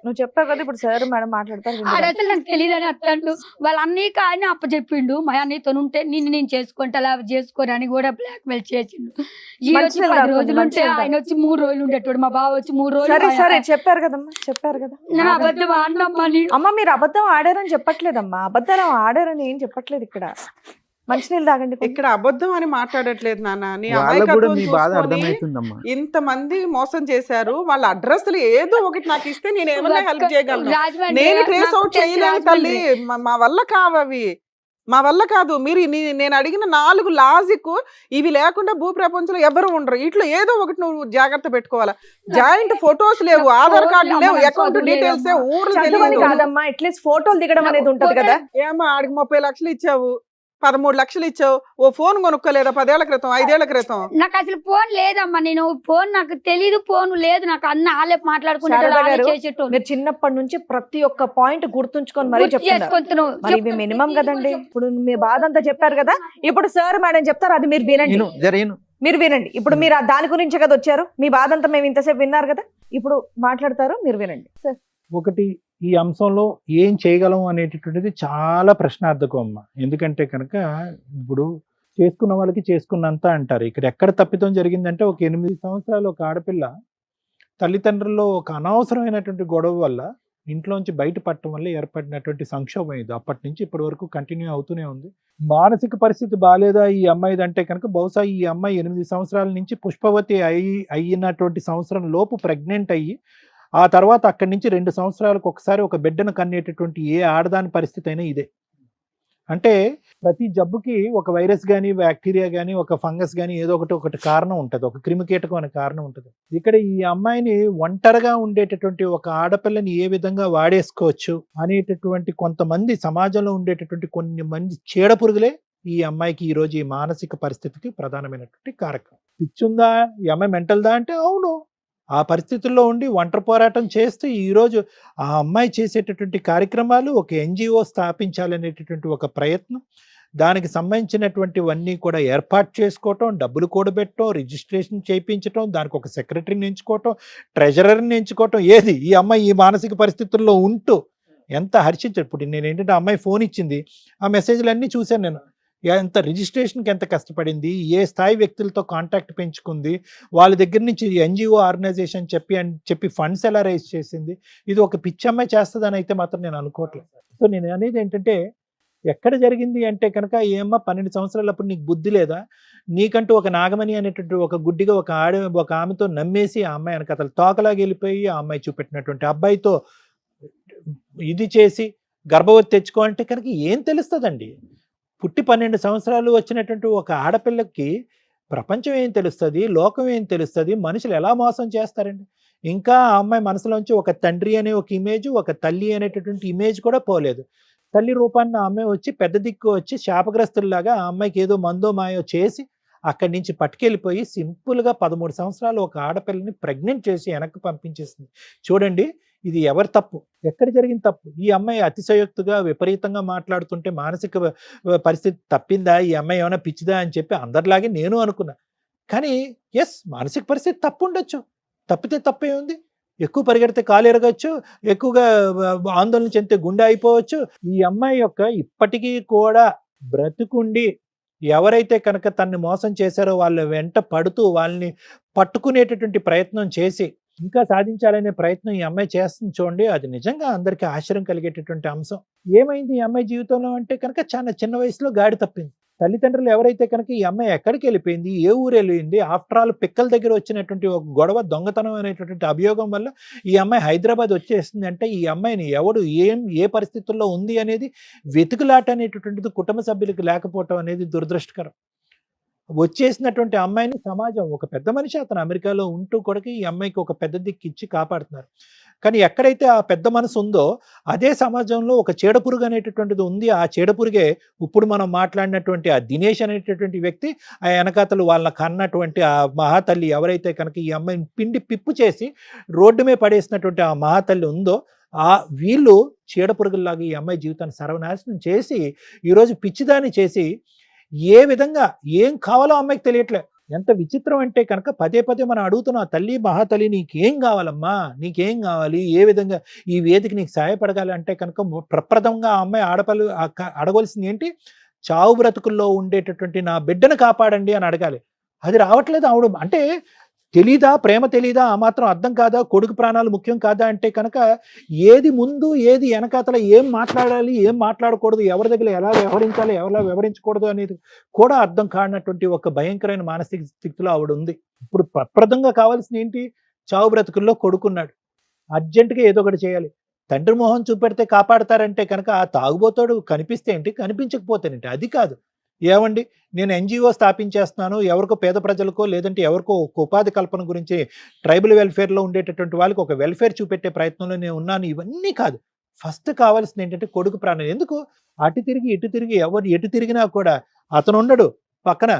నువ్వు చెప్పావు కదా ఇప్పుడు సార్ మేడం మాట్లాడతారు. అసలు నాకు తెలియదని అత్తండు. వాళ్ళ అన్నయ్యకి ఆయన అప్పచెప్పిండు. మా అన్నయ్యతో ఉంటే నేను చేసుకుంటా అలా చేసుకోని అని కూడా బ్లాక్ మెయిల్ చేసిండు. ఈ వచ్చి 10 రోజులు ఉంటే ఆయన వచ్చి 3 రోజులు ఉండేటోడు. మా బావ వచ్చి 3 రోజులు. సరే చెప్పారు కదమ్మా, చెప్పారు కదా. నేను అబద్ధం ఆడినమ్మా. అమ్మ మీరు అబద్ధం ఆడారని చెప్పట్లేదమ్మా, అబద్ధాలు ఆడారని ఏం చెప్పట్లేదు ఇక్కడ. మంచినీళ్ళు తాగండి కొంచెం. ఇక్కడ అబద్ధం అని మాట్లాడట్లేదు నాన్న. నీ వాళ్ళకు కూడా అమాయకత్వం మీ బాధ చూసుకొని అర్థమవుతుందమ్మా. ఇంతమంది మోసం చేశారు. వాళ్ళ అడ్రస్లు ఏదో ఒకటి నాకు ఇస్తే నేను ఏమన్నా హెల్ప్ చేయగలను. రాజమండ్రి నేను ట్రేస్ నాకు అవుట్ తెలుసు చేయలేను తల్లి. రాజమండ్రి. మా వల్ల కావవి, మా వల్ల కాదు. మీరు నేను అడిగిన 4 లాజిక్ ఇవి లేకుండా భూ ప్రపంచంలో ఎవరు ఉండరు. ఇట్లా ఏదో ఒకటి నువ్వు జాగ్రత్త పెట్టుకోవాలా. జాయింట్ ఫొటోస్ లేవు, ఆధార్ కార్డు లేవు, అకౌంట్ డీటెయిల్స్, ఊర్లు చదవని తెలియదు. కాదమ్మా, అట్లీస్ట్ ఫోటోలు దిగడం అనేది ఉంటది కదా. ఏమో ఆడికి 30 లక్షలు ఇచ్చావు, 13 లక్షలు ఇచ్చావు. ఓ ఫోన్ కొనుక్కోలేదా 10 ఏళ్ల క్రితం, 5 ఏళ్ల క్రితం? నాకు అసలు ఫోన్ లేదమ్మా. నేను ఫోన్ నాకు తెలీదు, ఫోన్ లేదు నాకు. అన్న వాళ్ళే శారద మాట్లాడుకుంటారు, గారు, చేసేటోళ్ళు. మీరు చిన్నప్పటి నుంచి ప్రతి ఒక్క పాయింట్ గుర్తుంచుకొని మరీ గుర్తు చెప్తున్నారు. చేసుకుంటున్నావు. మరి ఇవి మినిమం కదండి. ఇప్పుడు మీ బాధ అంతా చెప్పారు కదా, ఇప్పుడు సార్ మేడం చెప్తారు, అది మీరు వినండి. మీరు వినండి. ఇప్పుడు మీరు దాని గురించే కదా వచ్చారు. మీ బాధ అంతా మేము ఇంతసేపు విన్నారు కదా, ఇప్పుడు మాట్లాడతారు, మీరు వినండి సార్. ఒకటి, ఈ అంశంలో ఏం చేయగలం అనేటటువంటిది చాలా ప్రశ్నార్థకం అమ్మ. ఎందుకంటే కనుక ఇప్పుడు చేసుకున్న వాళ్ళకి చేసుకున్నంత అంటారు. ఇక్కడ ఎక్కడ తప్పిదం జరిగిందంటే, ఒక 8 సంవత్సరాలు ఒక ఆడపిల్ల తల్లిదండ్రుల్లో ఒక అనవసరమైనటువంటి గొడవ వల్ల ఇంట్లోంచి బయటపడటం వల్ల ఏర్పడినటువంటి సంక్షోభం ఇది. అప్పటి నుంచి ఇప్పటి వరకు కంటిన్యూ అవుతూనే ఉంది. మానసిక పరిస్థితి బాగాలేదా ఈ అమ్మాయిది అంటే కనుక, బహుశా ఈ అమ్మాయి 8 సంవత్సరాల నుంచి పుష్పవతి అయినటువంటి సంవత్సరం లోపు ప్రెగ్నెంట్ అయ్యి, ఆ తర్వాత అక్కడి నుంచి 2 సంవత్సరాలకు ఒకసారి ఒక బిడ్డను కనేటటువంటి ఏ ఆడదాని పరిస్థితి అయినా ఇదే. అంటే ప్రతి జబ్బుకి ఒక వైరస్ కానీ, బ్యాక్టీరియా కానీ, ఒక ఫంగస్ కానీ ఏదో ఒకటి కారణం ఉంటుంది, ఒక క్రిమికీటకం అనే కారణం ఉంటుంది. ఇక్కడ ఈ అమ్మాయిని ఒంటరిగా ఉండేటటువంటి ఒక ఆడపిల్లని ఏ విధంగా వాడేసుకోవచ్చు అనేటటువంటి కొంతమంది సమాజంలో ఉండేటటువంటి కొన్ని మంది చీడపురుగులే ఈ అమ్మాయికి ఈరోజు ఈ మానసిక పరిస్థితికి ప్రధానమైనటువంటి కారకం. పిచ్చుందా ఈ అమ్మాయి, మెంటల్దా అంటే అవును. ఆ పరిస్థితుల్లో ఉండి ఒంటరి పోరాటం చేస్తూ ఈరోజు ఆ అమ్మాయి చేసేటటువంటి కార్యక్రమాలు, ఒక ఎన్జిఓ స్థాపించాలనేటటువంటి ఒక ప్రయత్నం, దానికి సంబంధించినటువంటివన్నీ కూడా ఏర్పాటు చేసుకోవటం, డబ్బులు కూడబెట్టడం, రిజిస్ట్రేషన్ చేయించడం, దానికి ఒక సెక్రటరీని ఎంచుకోవటం, ట్రెజరర్ని ఎంచుకోవటం, ఏది ఈ అమ్మాయి ఈ మానసిక పరిస్థితుల్లో ఉంటూ ఎంత హర్షించాడు. ఇప్పుడు నేను ఏంటంటే, ఆ అమ్మాయి ఫోన్ ఇచ్చింది, ఆ మెసేజ్లన్నీ చూశాను నేను. ఎంత రిజిస్ట్రేషన్కి ఎంత కష్టపడింది, ఏ స్థాయి వ్యక్తులతో కాంటాక్ట్ పెంచుకుంది, వాళ్ళ దగ్గర నుంచి ఎన్జిఓ ఆర్గనైజేషన్ చెప్పి ఫండ్స్ ఎలా రైజ్ చేసింది. ఇది ఒక పిచ్చమ్మాయి చేస్తుందని అయితే మాత్రం నేను అనుకోవట్లేదు. సో నేను అనేది ఏంటంటే, ఎక్కడ జరిగింది అంటే కనుక, ఏమ్మా 12 సంవత్సరాలప్పుడు నీకు బుద్ధి లేదా? నీకంటూ ఒక నాగమణి అనేటువంటి ఒక గుడ్డిగా ఒక ఆమెతో నమ్మేసి ఆ అమ్మాయి వెనకాతల తోకలాగా వెళ్ళిపోయి, ఆ అమ్మాయి చూపెట్టినటువంటి అబ్బాయితో ఇది చేసి గర్భవతి తెచ్చుకో అంటే కనుక ఏం తెలుస్తుందండి? పుట్టి 12 సంవత్సరాలు వచ్చినటువంటి ఒక ఆడపిల్లకి ప్రపంచం ఏం తెలుస్తుంది, లోకం ఏం తెలుస్తుంది, మనుషులు ఎలా మోసం చేస్తారండి? ఇంకా ఆ అమ్మాయి మనసులోంచి ఒక తండ్రి అనే ఒక ఇమేజ్, ఒక తల్లి అనేటటువంటి ఇమేజ్ కూడా పోలేదు. తల్లి రూపాన్ని ఆ అమ్మాయి వచ్చి పెద్ద దిక్కు వచ్చి శాపగ్రస్తుల్లాగా ఆ అమ్మాయికి ఏదో మందో మాయో చేసి అక్కడి నుంచి పట్టుకెళ్ళిపోయి సింపుల్గా 13 సంవత్సరాలు ఒక ఆడపిల్లని ప్రెగ్నెంట్ చేసి వెనక్కి పంపించేసింది. చూడండి, ఇది ఎవరి తప్పు? ఎక్కడ జరిగిన తప్పు? ఈ అమ్మాయి అతిశయోక్తిగా విపరీతంగా మాట్లాడుతుంటే మానసిక పరిస్థితి తప్పిందా, ఈ అమ్మాయి ఏమైనా పిచ్చిదా అని చెప్పి అందరిలాగే నేను అనుకున్నా. కానీ ఎస్, మానసిక పరిస్థితి తప్పు ఉండొచ్చు, తప్పితే తప్పే ఉంది. ఎక్కువ పరిగెడితే కాలు ఎరగచ్చు, ఎక్కువగా ఆందోళన చెందితే గుండె అయిపోవచ్చు. ఈ అమ్మాయి యొక్క ఇప్పటికీ కూడా బ్రతుకుండి ఎవరైతే కనుక తన్ని మోసం చేశారో వాళ్ళ వెంట పడుతూ వాళ్ళని పట్టుకునేటటువంటి ప్రయత్నం చేసి ఇంకా సాధించాలనే ప్రయత్నం ఈ అమ్మాయి చేస్తుంది. చూడండి, అది నిజంగా అందరికీ ఆశ్చర్యం కలిగేటటువంటి అంశం. ఏమైంది ఈ అమ్మాయి జీవితంలో అంటే కనుక, చాలా చిన్న వయసులో గాడి తప్పింది. తల్లిదండ్రులు ఎవరైతే కనుక ఈ అమ్మాయి ఎక్కడికి వెళ్ళిపోయింది, ఏ ఊరు వెళ్ళింది, ఆఫ్టర్ ఆల్ పిక్కల దగ్గర వచ్చినటువంటి ఒక గొడవ, దొంగతనం అనేటటువంటి అభియోగం వల్ల ఈ అమ్మాయి హైదరాబాద్ వచ్చేస్తుంది అంటే, ఈ అమ్మాయిని ఎవడు ఏ పరిస్థితుల్లో ఉంది అనేది వెతుకులాట అనేటటువంటిది కుటుంబ సభ్యులకు లేకపోవటం అనేది దురదృష్టకరం. వచ్చేసినటువంటి అమ్మాయిని సమాజం, ఒక పెద్ద మనిషి అతను అమెరికాలో ఉంటూ కూడా ఈ అమ్మాయికి ఒక పెద్ద దిక్కు ఇచ్చి కాపాడుతున్నారు. కానీ ఎక్కడైతే ఆ పెద్ద మనసు ఉందో అదే సమాజంలో ఒక చీడపురుగు అనేటటువంటిది ఉంది. ఆ చీడపురుగే ఇప్పుడు మనం మాట్లాడినటువంటి ఆ దినేష్ అనేటటువంటి వ్యక్తి, ఆ వెనకాతలు వాళ్ళ కన్నటువంటి ఆ మహాతల్లి ఎవరైతే కనుక ఈ అమ్మాయిని పిండి పిప్పు చేసి రోడ్డు మీద పడేసినటువంటి ఆ మహాతల్లి ఉందో, ఆ వీళ్ళు చీడపురుగుల్లాగా ఈ అమ్మాయి జీవితాన్ని సర్వనాశనం చేసి ఈరోజు పిచ్చిదాన్ని చేసి ఏ విధంగా ఏం కావాలో అమ్మాయికి తెలియట్లే. ఎంత విచిత్రం అంటే కనుక పదే పదే మనం అడుగుతున్నాం, తల్లి మహాతల్లి నీకేం కావాలమ్మా, నీకేం కావాలి, ఏ విధంగా ఈ వేదిక నీకు సహాయపడగాలి అంటే కనుక ప్రప్రథమంగా ఆ అమ్మాయి ఆడపల్లి అడగవలసింది ఏంటి? చావు బ్రతుకుల్లో ఉండేటటువంటి నా బిడ్డను కాపాడండి అని అడగాలి. అది రావట్లేదు ఆవిడ. అంటే తెలీదా? ప్రేమ తెలీదా? ఆ మాత్రం అర్థం కాదా? కొడుకు ప్రాణాలు ముఖ్యం కాదా అంటే కనుక ఏది ముందు ఏది వెనకాతల, ఏం మాట్లాడాలి ఏం మాట్లాడకూడదు, ఎవరి దగ్గర ఎలా వ్యవహరించాలి ఎలా వ్యవహరించకూడదు అనేది కూడా అర్థం కానటువంటి ఒక భయంకరమైన మానసిక స్థితిలో ఆవిడ ఉంది. ఇప్పుడు ప్రప్రదంగా కావాల్సింది ఏంటి? చావు బ్రతుకుల్లో కొడుకున్నాడు, అర్జెంటుగా ఏదో ఒకటి చేయాలి. తండ్రి మొహం చూపెడితే కాపాడతారంటే కనుక ఆ తాగుబోతాడు కనిపిస్తే ఏంటి, కనిపించకపోతేనేంటి? అది కాదు. ఏమండి, నేను ఎన్జిఓ స్థాపించేస్తున్నాను, ఎవరికో పేద ప్రజలకో లేదంటే ఎవరికో ఒక ఉపాధి కల్పన గురించి ట్రైబల్ వెల్ఫేర్లో ఉండేటటువంటి వాళ్ళకి ఒక వెల్ఫేర్ చూపెట్టే ప్రయత్నంలో నేను ఉన్నాను, ఇవన్నీ కాదు. ఫస్ట్ కావాల్సింది ఏంటంటే కొడుకు ప్రాణం. ఎందుకు అటు తిరిగి ఇటు తిరిగి ఎవరు ఎటు తిరిగినా కూడా అతను ఉండడు పక్కన.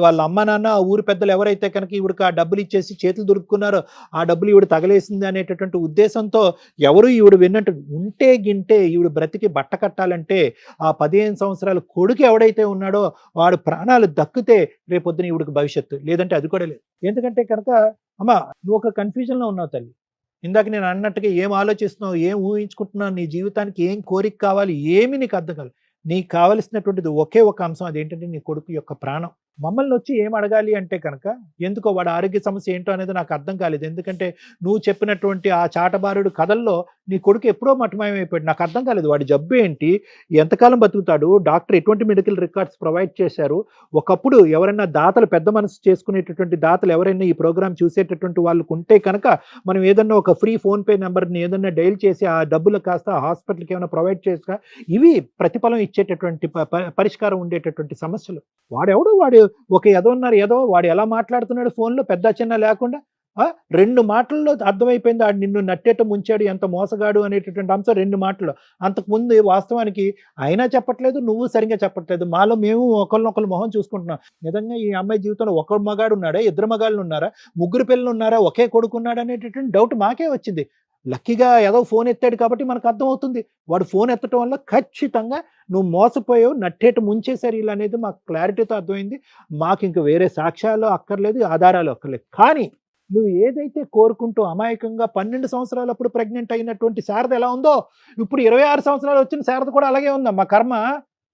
వాళ్ళ అమ్మ నాన్న ఆ ఊరు పెద్దలు ఎవరైతే కనుక ఈవిడికి ఆ డబ్బులు ఇచ్చేసి చేతులు దొరుకున్నారో ఆ డబ్బులు ఈవిడ తగలేసింది అనేటటువంటి ఉద్దేశంతో ఎవరు ఈవిడ విన్నట్టు ఉంటే గింటే ఈవిడ బ్రతికి బట్ట కట్టాలంటే ఆ 15 సంవత్సరాల కొడుకు ఎవడైతే ఉన్నాడో వాడు ప్రాణాలు దక్కితే రేపొద్దున ఈవిడికి భవిష్యత్తు, లేదంటే అది కూడా లేదు. ఎందుకంటే కనుక అమ్మ నువ్వు ఒక కన్ఫ్యూజన్లో ఉన్నావు తల్లి. ఇందాక నేను అన్నట్టుగా ఏం ఆలోచిస్తున్నావు, ఏం ఊహించుకుంటున్నావు, నీ జీవితానికి ఏం కోరిక కావాలి, ఏమి నీకు అర్థం కాదు. నీకు కావలసినటువంటిది ఒకే ఒక అంశం, అదేంటంటే నీ కొడుకు యొక్క ప్రాణం. మమ్మల్ని వచ్చి ఏం అడగాలి అంటే కనుక ఎందుకో వాడు ఆరోగ్య సమస్య ఏంటో అనేది నాకు అర్థం కాలేదు. ఎందుకంటే నువ్వు చెప్పినటువంటి ఆ చాటబారుడు కథల్లో నీ కొడుకు ఎప్పుడో మటమాయమైపోయాడు. నాకు అర్థం కాలేదు వాడి జబ్బు ఏంటి, ఎంతకాలం బతుకుతాడు, డాక్టర్ ఎటువంటి మెడికల్ రికార్డ్స్ ప్రొవైడ్ చేశారు. ఒకప్పుడు ఎవరైనా దాతలు పెద్ద మనసు చేసుకునేటటువంటి దాతలు ఎవరైనా ఈ ప్రోగ్రామ్ చూసేటటువంటి వాళ్ళకు ఉంటే కనుక మనం ఏదన్నా ఒక ఫ్రీ ఫోన్పే నెంబర్ని ఏదన్నా డైల్ చేసి ఆ డబ్బులు కాస్త హాస్పిటల్కి ఏమైనా ప్రొవైడ్ చేసా ఇవి ప్రతిఫలం ఇచ్చేటటువంటి పరిష్కారం ఉండేటటువంటి సమస్యలు. వాడు ఒక ఏదో వాడు ఎలా మాట్లాడుతున్నాడు ఫోన్లో పెద్ద చిన్న లేకుండా 2 మాటల్లో అర్థమైపోయింది ఆడు నిన్ను నట్టేట ముంచాడు, ఎంత మోసగాడు అనేటటువంటి అంశం 2 మాటల్లో. అంతకుముందు వాస్తవానికి అయినా చెప్పట్లేదు, నువ్వు సరిగ్గా చెప్పట్లేదు. మాలో మేము ఒకళ్ళనొకళ్ళు మొహం చూసుకుంటున్నాం. నిజంగా ఈ అమ్మాయి జీవితంలో ఒక మగాడు ఉన్నాడా, 2 మగాళ్ళు ఉన్నారా, 3 పిల్లలు ఉన్నారా, ఒకే కొడుకున్నాడా అనేటటువంటి డౌట్ మాకే వచ్చింది. లక్కీగా ఏదో ఫోన్ ఎత్తాడు కాబట్టి మనకు అర్థమవుతుంది. వాడు ఫోన్ ఎత్తడం వల్ల ఖచ్చితంగా నువ్వు మోసపోయావు, నట్టేట ముంచేశారు వీళ్ళు అనేది మాకు క్లారిటీతో అర్థమైంది. మాకు ఇంక వేరే సాక్ష్యాలు అక్కర్లేదు, ఆధారాలు అక్కర్లేదు. కానీ నువ్వు ఏదైతే కోరుకుంటూ అమాయకంగా 12 సంవత్సరాలప్పుడు ప్రెగ్నెంట్ అయినటువంటి శారద ఎలా ఉందో ఇప్పుడు 26 సంవత్సరాలు వచ్చిన శారద కూడా అలాగే ఉందమ్మా. కర్మ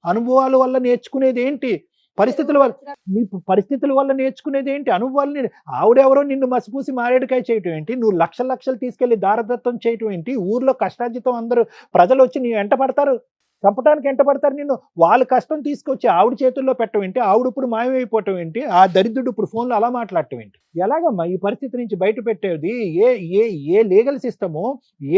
అనుభవాల వల్ల నేర్చుకునేది ఏంటి, పరిస్థితుల వల్ల నేర్చుకునేది ఏంటి, అనుభవాలని. ఆవిడెవరో నిన్ను మసిపూసి మారేడుకాయ చేయటం ఏంటి, నువ్వు లక్షలు తీసుకెళ్లి దారదత్తం చేయటం ఏంటి, ఊర్లో కష్టార్జితం అందరూ ప్రజలు వచ్చి నీ వెంట పడతారు, చంపడానికి వెంట పడతారు నిన్ను. వాళ్ళ కష్టం తీసుకొచ్చి ఆవిడ చేతుల్లో పెట్టడం ఏంటి, ఆవిడ ఇప్పుడు మాయమైపోవటం ఏంటి, ఆ దరిద్రుడు ఇప్పుడు ఫోన్లో అలా మాట్లాడటం ఏంటి. ఎలాగమ్మా ఈ పరిస్థితి నుంచి బయట పెట్టేది? ఏ లీగల్ సిస్టము,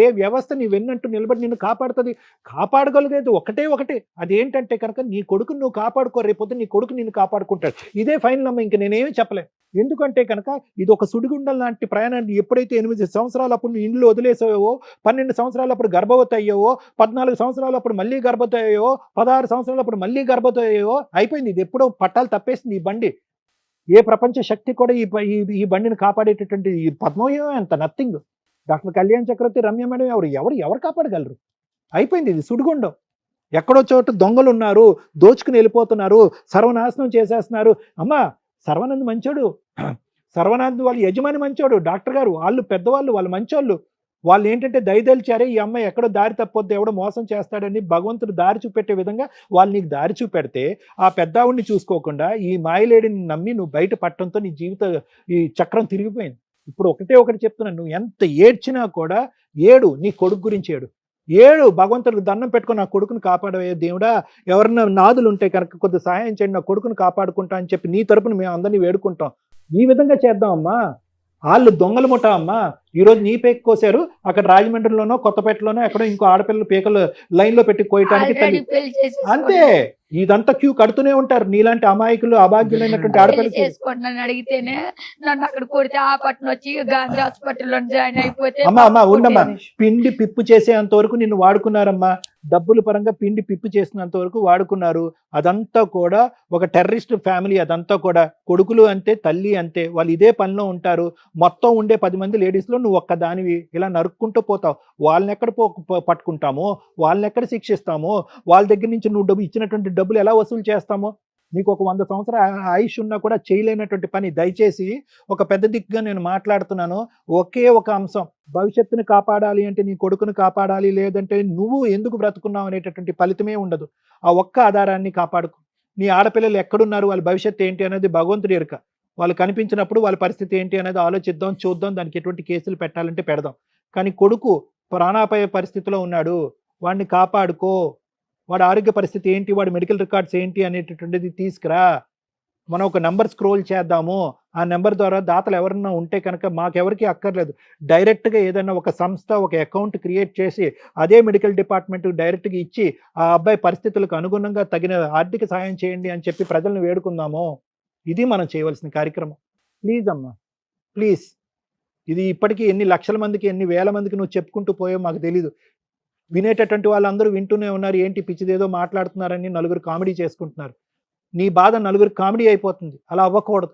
ఏ వ్యవస్థ నీ వెన్నట్టు నిలబడి నిన్ను కాపాడుతుంది? కాపాడగలిగేది ఒకటే, అదేంటంటే కనుక నీ కొడుకుని నువ్వు కాపాడుకో, రేపొద్దు నీ కొడుకు నిన్ను కాపాడుకుంటాడు. ఇదే ఫైనల్ అమ్మ, ఇంక నేనేమి చెప్పలేను. ఎందుకంటే కనుక ఇది ఒక సుడిగుండం లాంటి ప్రయాణాన్ని. ఎప్పుడైతే 8 సంవత్సరాలప్పుడు నువ్వు ఇండ్లు వదిలేసావో, 12 సంవత్సరాలప్పుడు గర్భవతి అయ్యావో, 14 సంవత్సరాలప్పుడు మళ్ళీ గర్భవతి అయ్యావో, 16 సంవత్సరాలప్పుడు మళ్ళీ గర్భవతి అయ్యావో, అయిపోయింది. ఇది ఎప్పుడో పట్టాలు తప్పేసింది ఈ బండి. ఏ ప్రపంచ శక్తి కూడా ఈ బండిని కాపాడేటటువంటి ఈ పద్మవ్యూహం ఎంత నథింగ్. డాక్టర్ కళ్యాణ్ చక్రవర్తి, రమ్య మేడం ఎవరు కాపాడగలరు? అయిపోయింది, ఇది సుడిగుండం. ఎక్కడో చోట దొంగలు ఉన్నారు, దోచుకుని వెళ్ళిపోతున్నారు, సర్వనాశనం చేసేస్తున్నారు. అమ్మా సర్వానంద్ మంచోడు, సర్వానంద్ వాళ్ళ యజమాని మంచోడు, డాక్టర్ గారు వాళ్ళు పెద్దవాళ్ళు, వాళ్ళు మంచోళ్ళు. వాళ్ళు ఏంటంటే దయదలిచారే ఈ అమ్మాయి ఎక్కడో దారి తప్పొద్దు, ఎవడో మోసం చేస్తాడని భగవంతుడు దారి చూపెట్టే విధంగా వాళ్ళు నీకు దారి చూపెడితే ఆ పెద్దావుడిని చూసుకోకుండా ఈ మాయలేడిని నమ్మి నువ్వు బయట పట్టడంతో నీ జీవిత ఈ చక్రం తిరిగిపోయింది. ఇప్పుడు ఒకటి చెప్తున్నాను, నువ్వు ఎంత ఏడ్చినా కూడా నీ కొడుకు గురించి ఏడు భగవంతుడికి దండం పెట్టుకుని నా కొడుకుని కాపాడవే దేవుడా, ఎవరన్నా నాదులు ఉంటే కనుక కొద్ది సహాయం చేయండి, నా కొడుకుని కాపాడుకుంటా అని చెప్పి నీ తరపున మేము అందరినీ వేడుకుంటాం. ఈ విధంగా చేద్దాం అమ్మా. వాళ్ళు దొంగలు ముఠా అమ్మా. ఈరోజు నీ పేక కోసారు, అక్కడ రాజమండ్రిలోనో కొత్తపేటలోనో ఎక్కడో ఇంకో ఆడపిల్లల పేకలు లైన్లో పెట్టి కోయటానికి. అంతే, ఇదంతా క్యూ కడుతూనే ఉంటారు నీలాంటి అమాయకులు, అభాగ్యులైనటువంటి ఆడపిల్లలు. చేసుకుంటున్నాను అడిగితేనే నన్ను అక్కడ కొడితే ఆ పట్టణం వచ్చి గాంధీ హాస్పిటల్లో జాయిన్ అయిపోతే. అమ్మా ఉండమ్మా, పిండి పిప్పు చేసేంత వరకు నిన్ను వాడుకున్నారమ్మా. డబ్బుల పరంగా పిండి పిప్పు చేసినంత వరకు వాడుకున్నారు. అదంతా కూడా ఒక టెర్రరిస్ట్ ఫ్యామిలీ. అదంతా కూడా కొడుకులు అంతే, తల్లి అంతే, వాళ్ళు ఇదే పనిలో ఉంటారు. మొత్తం ఉండే 10 మంది లేడీస్లో నువ్వు ఒక్క దానివి ఇలా నరుక్కుంటూ పోతావు. వాళ్ళని ఎక్కడ పట్టుకుంటామో, వాళ్ళని ఎక్కడ శిక్షిస్తామో, వాళ్ళ దగ్గర నుంచి నువ్వు ఇచ్చినటువంటి డబ్బులు ఎలా వసూలు చేస్తామో. నీకు ఒక 100 సంవత్సరాల ఆయుష్ ఉన్నా కూడా చేయలేనటువంటి పని. దయచేసి ఒక పెద్ద దిక్కుగా నేను మాట్లాడుతున్నాను. ఒకే ఒక అంశం, భవిష్యత్తుని కాపాడాలి అంటే నీ కొడుకుని కాపాడాలి, లేదంటే నువ్వు ఎందుకు బ్రతుకున్నావు అనేటటువంటి ఫలితమే ఉండదు. ఆ ఒక్క ఆధారాన్ని కాపాడుకో. నీ ఆడపిల్లలు ఎక్కడున్నారు, వాళ్ళ భవిష్యత్తు ఏంటి అనేది భగవంతుడి ఎరుక. వాళ్ళు కనిపించినప్పుడు వాళ్ళ పరిస్థితి ఏంటి అనేది ఆలోచిద్దాం, చూద్దాం, దానికి ఎటువంటి కేసులు పెట్టాలంటే పెడదాం. కానీ కొడుకు ప్రాణాపాయ పరిస్థితిలో ఉన్నాడు, వాడిని కాపాడుకో, వాడి ఆరోగ్య పరిస్థితి ఏంటి, వాడి మెడికల్ రికార్డ్స్ ఏంటి అనేటటువంటిది తీసుకురా, మనం ఒక నెంబర్ స్క్రోల్ చేద్దాము, ఆ నెంబర్ ద్వారా దాతలు ఎవరన్నా ఉంటే కనుక మాకెవరికి అక్కర్లేదు, డైరెక్ట్గా ఏదైనా ఒక సంస్థ ఒక అకౌంట్ క్రియేట్ చేసి అదే మెడికల్ డిపార్ట్మెంట్ డైరెక్ట్గా ఇచ్చి ఆ అబ్బాయి పరిస్థితులకు అనుగుణంగా తగిన ఆర్థిక సాయం చేయండి అని చెప్పి ప్రజలను వేడుకుందాము. ఇది మనం చేయవలసిన కార్యక్రమం. ప్లీజ్ అమ్మా, ప్లీజ్. ఇది ఇప్పటికీ ఎన్ని లక్షల మందికి, ఎన్ని వేల మందికి నువ్వు చెప్పుకుంటూ పోయావు మాకు తెలీదు. వినేటటువంటి వాళ్ళందరూ వింటూనే ఉన్నారు, ఏంటి పిచ్చిదేదో మాట్లాడుతున్నారని నలుగురు కామెడీ చేసుకుంటున్నారు. నీ బాధ నలుగురు కామెడీ అయిపోతుంది, అలా అవ్వకూడదు.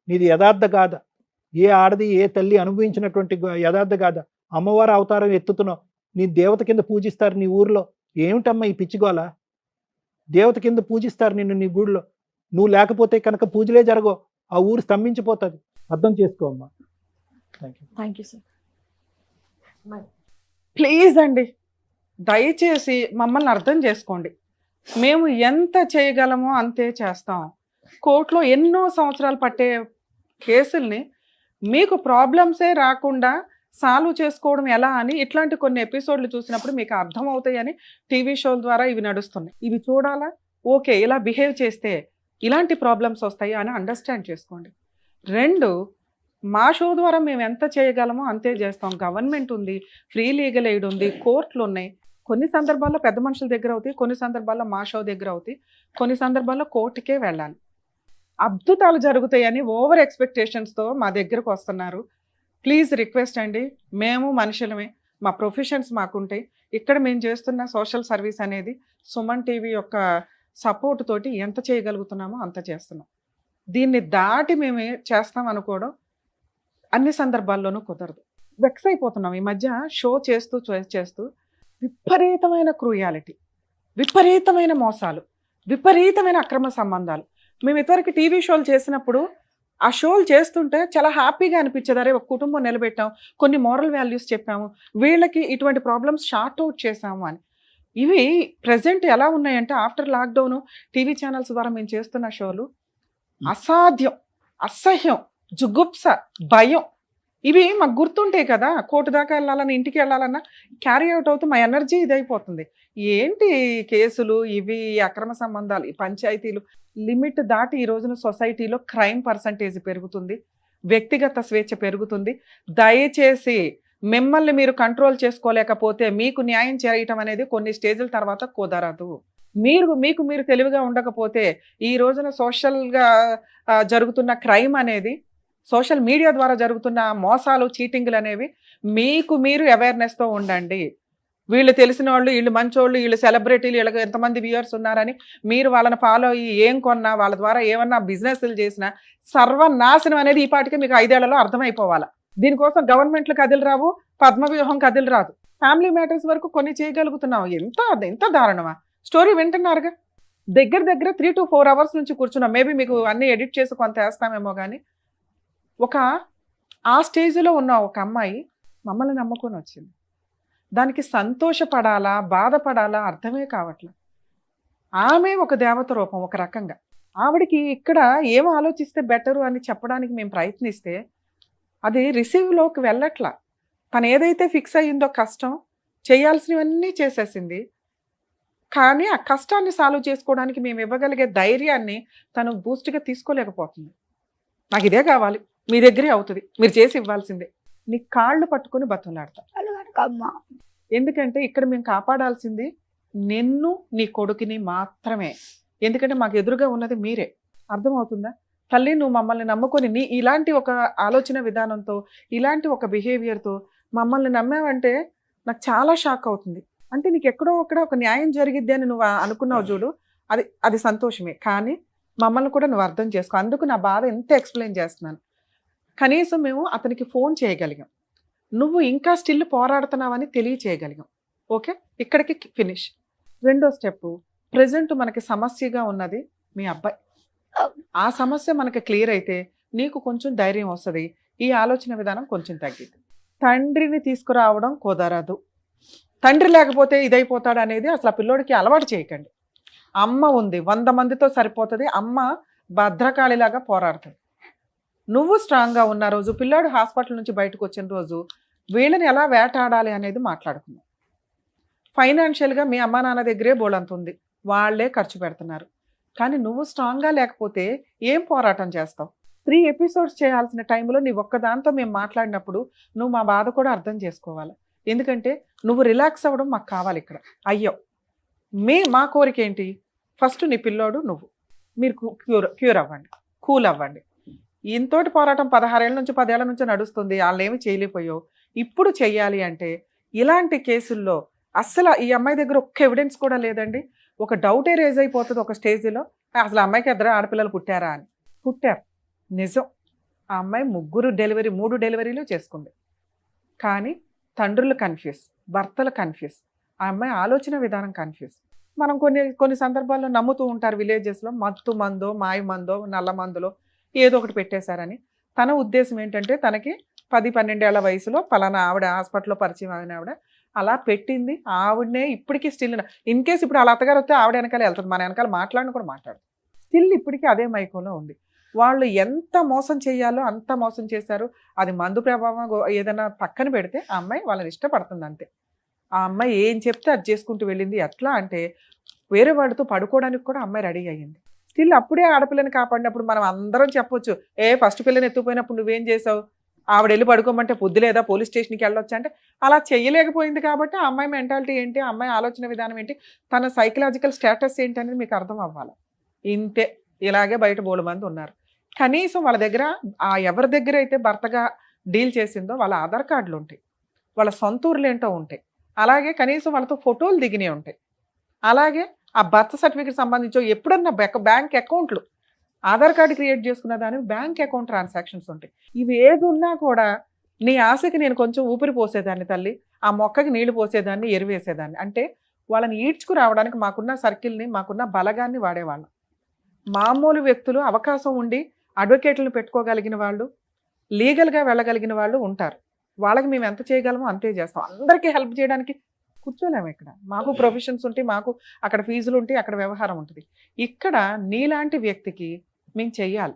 నీది యథార్థ గాథ, ఏ ఆడది ఏ తల్లి అనుభవించినటువంటి యథార్థ గాథ. అమ్మవారు అవతారం ఎత్తుతున్నావు, నీ దేవత కింద పూజిస్తారు నీ ఊర్లో. ఏమిటమ్మా ఈ పిచ్చిగోల? దేవత కింద పూజిస్తారు నిన్ను నీ గుడిలో. నువ్వు లేకపోతే కనుక పూజలే జరగవు, ఆ ఊరు స్తంభించిపోతుంది. అర్థం చేసుకో అమ్మా. Thank you sir. ప్లీజ్ అండి, దయచేసి మమ్మల్ని అర్థం చేసుకోండి. మేము ఎంత చేయగలమో అంతే చేస్తాం. కోర్టులో ఎన్నో సంవత్సరాలు పట్టే కేసుల్ని మీకు ప్రాబ్లమ్సే రాకుండా సాల్వ్ చేసుకోవడం ఎలా అని ఇట్లాంటి కొన్ని ఎపిసోడ్లు చూసినప్పుడు మీకు అర్థమవుతాయని టీవీ షోల ద్వారా ఇవి నడుస్తున్నాయి. ఇవి చూడాలా, ఓకే ఇలా బిహేవ్ చేస్తే ఇలాంటి ప్రాబ్లమ్స్ వస్తాయి అని అండర్స్టాండ్ చేసుకోండి. 2, మా షో ద్వారా మేము ఎంత చేయగలమో అంతే చేస్తాం. గవర్నమెంట్ ఉంది, ఫ్రీ లీగల్ ఎయిడ్ ఉంది, కోర్టులు ఉన్నాయి. కొన్ని సందర్భాల్లో పెద్ద మనుషుల దగ్గర అవుతాయి, కొన్ని సందర్భాల్లో మా షో దగ్గర అవుతాయి, కొన్ని సందర్భాల్లో కోర్టుకే వెళ్ళాలి. అద్భుతాలు జరుగుతాయని ఓవర్ ఎక్స్పెక్టేషన్స్తో మా దగ్గరకు వస్తున్నారు. ప్లీజ్ రిక్వెస్ట్ అండి, మేము మనుషులమే, మా ప్రొఫెషన్స్ మాకుంటాయి. ఇక్కడ మేము చేస్తున్న సోషల్ సర్వీస్ అనేది సుమన్ టీవీ యొక్క సపోర్ట్ తోటి ఎంత చేయగలుగుతున్నామో అంత చేస్తున్నాం. దీన్ని దాటి మేము చేస్తాం అనుకోవడం అన్ని సందర్భాల్లోనూ కుదరదు. వెక్స్ అయిపోతున్నాం. ఈ మధ్య షో చేస్తూ విపరీతమైన క్రూయాలిటీ, విపరీతమైన మోసాలు, విపరీతమైన అక్రమ సంబంధాలు. మేము ఇదివరకు టీవీ షోలు చేసినప్పుడు ఆ షోలు చేస్తుంటే చాలా హ్యాపీగా అనిపించేది. అరే ఒక కుటుంబం నిలబెట్టాం, కొన్ని మోరల్ వాల్యూస్ చెప్పాము, వీళ్ళకి ఇటువంటి ప్రాబ్లమ్స్ షార్ట్ అవుట్ చేసాము అని. ఇవి ప్రజెంట్ ఎలా ఉన్నాయంటే ఆఫ్టర్ లాక్డౌన్ టీవీ ఛానల్స్ ద్వారా మేము చేస్తున్న షోలు అసాధ్యం, అసహ్యం, జుగుప్స, భయం. ఇవి మాకు గుర్తుంటాయి కదా, కోర్టు దాకా వెళ్ళాలన్నా ఇంటికి వెళ్ళాలన్నా క్యారీ అవుట్ అవుతూ మా ఎనర్జీ ఇదైపోతుంది. ఏంటి కేసులు ఇవి, అక్రమ సంబంధాలు, ఈ పంచాయతీలు లిమిట్ దాటి ఈ రోజున సొసైటీలో క్రైమ్ పర్సంటేజ్ పెరుగుతుంది, వ్యక్తిగత స్వేచ్ఛ పెరుగుతుంది. దయచేసి మిమ్మల్ని మీరు కంట్రోల్ చేసుకోలేకపోతే మీకు న్యాయం చేయటం అనేది కొన్ని స్టేజ్ల తర్వాత కుదరదు. మీకు మీరు తెలివిగా ఉండకపోతే ఈ రోజున సోషల్గా జరుగుతున్న క్రైమ్ అనేది, సోషల్ మీడియా ద్వారా జరుగుతున్న మోసాలు, చీటింగ్లు అనేవి మీకు మీరు అవేర్నెస్తో ఉండండి. వీళ్ళు తెలిసిన వాళ్ళు, వీళ్ళు మంచోళ్ళు, వీళ్ళు సెలబ్రిటీలు, వీళ్ళకి ఎంతమంది వ్యూయర్స్ ఉన్నారని మీరు వాళ్ళని ఫాలో అయ్యి ఏం కొన్నా, వాళ్ళ ద్వారా ఏమన్నా బిజినెస్లు చేసినా సర్వనాశనం అనేది ఈ పాటికి మీకు 5 ఏళ్లలో అర్థమైపోవాలి. దీనికోసం గవర్నమెంట్లు కదిలి రావు, పద్మవ్యూహం కదిలి రాదు. ఫ్యామిలీ మ్యాటర్స్ వరకు కొన్ని చేయగలుగుతున్నాం. ఎంత దారుణమా? స్టోరీ వింటున్నారుగా, దగ్గర 3 to 4 అవర్స్ నుంచి కూర్చున్నాం. మేబీ మీకు అన్నీ ఎడిట్ చేసి కొంత వేస్తామేమో కానీ ఆ స్టేజ్లో ఉన్న ఒక అమ్మాయి మమ్మల్ని నమ్ముకొని వచ్చింది. దానికి సంతోషపడాలా, బాధపడాలా అర్థమే కావట్లేదు. ఆమె ఒక దేవత రూపం ఒక రకంగా. ఆవిడికి ఇక్కడ ఏం ఆలోచిస్తే బెటరు అని చెప్పడానికి మేము ప్రయత్నిస్తే అది రిసీవ్లోకి వెళ్ళట్లా. తను ఏదైతే ఫిక్స్ అయ్యిందో కష్టం, చేయాల్సినవన్నీ చేసేసింది. కానీ ఆ కష్టాన్ని సాల్వ్ చేసుకోవడానికి మేము ఇవ్వగలిగే ధైర్యాన్ని తను బూస్ట్గా తీసుకోలేకపోతుంది. నాకు ఇదే కావాలి, మీ దగ్గరే అవుతుంది, మీరు చేసి ఇవ్వాల్సిందే. నీ కాళ్ళు పట్టుకుని బతులాడతా. ఎందుకంటే ఇక్కడ మేము కాపాడాల్సింది నిన్ను, నీ కొడుకుని మాత్రమే. ఎందుకంటే మాకు ఎదురుగా ఉన్నది మీరే. అర్థమవుతుందా? తల్లి, నువ్వు మమ్మల్ని నమ్ముకొని నీ ఇలాంటి ఒక ఆలోచన విధానంతో, ఇలాంటి ఒక బిహేవియర్తో మమ్మల్ని నమ్మావంటే నాకు చాలా షాక్ అవుతుంది. అంటే నీకు ఎక్కడో ఒక న్యాయం జరిగిద్ది అని నువ్వు అనుకున్నావు చూడు, అది సంతోషమే. కానీ మమ్మల్ని కూడా నువ్వు అర్థం చేసుకో. అందుకు నా బాధ ఎంత ఎక్స్ప్లెయిన్ చేస్తున్నాను. కనీసం మేము అతనికి ఫోన్ చేయగలిగాం, నువ్వు ఇంకా స్టిల్ పోరాడుతున్నావని తెలియచేయగలిగాం. ఓకే, ఇక్కడికి ఫినిష్. 2వ స్టెప్, ప్రజెంట్ మనకి సమస్యగా ఉన్నది మీ అబ్బాయి. ఆ సమస్య మనకి క్లియర్ అయితే నీకు కొంచెం ధైర్యం వస్తుంది, ఈ ఆలోచన విధానం కొంచెం తగ్గింది. తండ్రిని తీసుకురావడం కుదరదు. తండ్రి లేకపోతే ఇదైపోతాడు అనేది అసలు ఆ పిల్లోడికి అలవాటు చేయకండి. అమ్మ ఉంది, 100 మందితో సరిపోతుంది. అమ్మ భద్రకాళిలాగా పోరాడుతుంది. నువ్వు స్ట్రాంగ్గా ఉన్న రోజు, పిల్లాడు హాస్పిటల్ నుంచి బయటకు వచ్చిన రోజు వీళ్ళని ఎలా వేటాడాలి అనేది మాట్లాడుకుందాం. ఫైనాన్షియల్గా మీ అమ్మా నాన్న దగ్గరే బోలంత ఉంది, వాళ్ళే ఖర్చు పెడుతున్నారు. కానీ నువ్వు స్ట్రాంగ్గా లేకపోతే ఏం పోరాటం చేస్తావు? 3 ఎపిసోడ్స్ చేయాల్సిన టైంలో నీ ఒక్కదాంతో మేము మాట్లాడినప్పుడు నువ్వు మా బాధ కూడా అర్థం చేసుకోవాలి. ఎందుకంటే నువ్వు రిలాక్స్ అవ్వడం మాకు కావాలి ఇక్కడ. అయ్యో మా కోరిక ఏంటి? ఫస్ట్ నీ పిల్లోడు నువ్వు మీరు క్యూర్ అవ్వండి, కూల్ అవ్వండి. ఇంతోటి పోరాటం 16 ఏళ్ళ నుంచి 10 ఏళ్ల నుంచి నడుస్తుంది, వాళ్ళు ఏమి చేయలేకపోయావు. ఇప్పుడు చెయ్యాలి అంటే ఇలాంటి కేసుల్లో అస్సలు ఈ అమ్మాయి దగ్గర ఒక్క ఎవిడెన్స్ కూడా లేదండి. ఒక డౌటే రేజ్ అయిపోతుంది ఒక స్టేజ్లో, అసలు అమ్మాయికి 2 ఆడపిల్లలు పుట్టారా అని. పుట్టారు, నిజం. ఆ అమ్మాయి 3 డెలివరీలు చేసుకుంది. కానీ తండ్రులు కన్ఫ్యూజ్, భర్తలు కన్ఫ్యూజ్, ఆ అమ్మాయి ఆలోచన విధానం కన్ఫ్యూజ్. మనం కొన్ని సందర్భాల్లో నమ్ముతూ ఉంటారు విలేజెస్లో, మత్తు మందో మాయ మందో నల్ల మందులో ఏదో ఒకటి పెట్టేశారని. తన ఉద్దేశం ఏంటంటే తనకి 10-12 ఏళ్ల వయసులో పలానా ఆవిడ హాస్పిటల్లో పరిచయం అయిన ఆవిడ అలా పెట్టింది. ఆవిడనే ఇప్పటికీ స్టిల్ ఇన్ కేసు ఇప్పుడు వాళ్ళ అత్తగారు వస్తే ఆవిడ వెనకాల వెళ్తుంది, మన వెనకాల మాట్లాడిన కూడా మాట్లాడు. స్టిల్ ఇప్పటికీ అదే మైకంలో ఉంది. వాళ్ళు ఎంత మోసం చేయాలో అంత మోసం చేశారు. అది మందు ప్రభావం ఏదైనా పక్కన పెడితే ఆ అమ్మాయి వాళ్ళని ఇష్టపడుతుంది అంతే. ఆ అమ్మాయి ఏం చెప్తే అది చేసుకుంటూ వెళ్ళింది. ఎట్లా అంటే వేరే వాడితో పడుకోవడానికి కూడా అమ్మాయి రెడీ అయ్యింది. స్టిల్ అప్పుడే ఆడపిల్లని కాపాడినప్పుడు మనం అందరం చెప్పొచ్చు, ఫస్ట్ పిల్లని ఎత్తుపోయినప్పుడు నువ్వేం చేసావు, ఆవిడ వెళ్ళి పడుకోమంటే పొద్దు లేదా పోలీస్ స్టేషన్కి వెళ్ళొచ్చు అంటే అలా చేయలేకపోయింది. కాబట్టి ఆ అమ్మాయి మెంటాలిటీ ఏంటి, ఆ అమ్మాయి ఆలోచన విధానం ఏంటి, తన సైకలాజికల్ స్టేటస్ ఏంటి అనేది మీకు అర్థం అవ్వాలి. ఇంతే. ఇలాగే బయట 3 మంది ఉన్నారు. కనీసం వాళ్ళ దగ్గర ఎవరి దగ్గర అయితే భర్తగా డీల్ చేసిందో వాళ్ళ ఆధార్ కార్డులు ఉంటాయి, వాళ్ళ సొంత ఊర్లు ఏంటో ఉంటాయి, అలాగే కనీసం వాళ్ళతో ఫోటోలు దిగినవి ఉంటాయి, అలాగే ఆ బర్త్ సర్టిఫికేట్ సంబంధించి ఎప్పుడన్నా బ్యాంక్ అకౌంట్లు, ఆధార్ కార్డు క్రియేట్ చేసుకున్న దానికి బ్యాంక్ అకౌంట్ ట్రాన్సాక్షన్స్ ఉంటాయి. ఇవి ఏది ఉన్నా కూడా నీ ఆశకి నేను కొంచెం ఊపిరి పోసేదాన్ని తల్లి, ఆ మొక్కకి నీళ్లు పోసేదాన్ని, ఎరువేసేదాన్ని. అంటే వాళ్ళని ఈడ్చుకు రావడానికి మాకున్న సర్కిల్ని, మాకున్న బలగాన్ని వాడేవాళ్ళం. మామూలు వ్యక్తులు అవకాశం ఉండి అడ్వకేట్లను పెట్టుకోగలిగిన వాళ్ళు, లీగల్గా వెళ్ళగలిగిన వాళ్ళు ఉంటారు. వాళ్ళకి మేము ఎంత చేయగలమో అంతే చేస్తాం. అందరికీ హెల్ప్ చేయడానికి కూర్చోలేము. ఇక్కడ మాకు ప్రొఫెషన్స్ ఉంటాయి, మాకు అక్కడ ఫీజులు ఉంటాయి, అక్కడ వ్యవహారం ఉంటుంది. ఇక్కడ నీలాంటి వ్యక్తికి మేము చెయ్యాలి.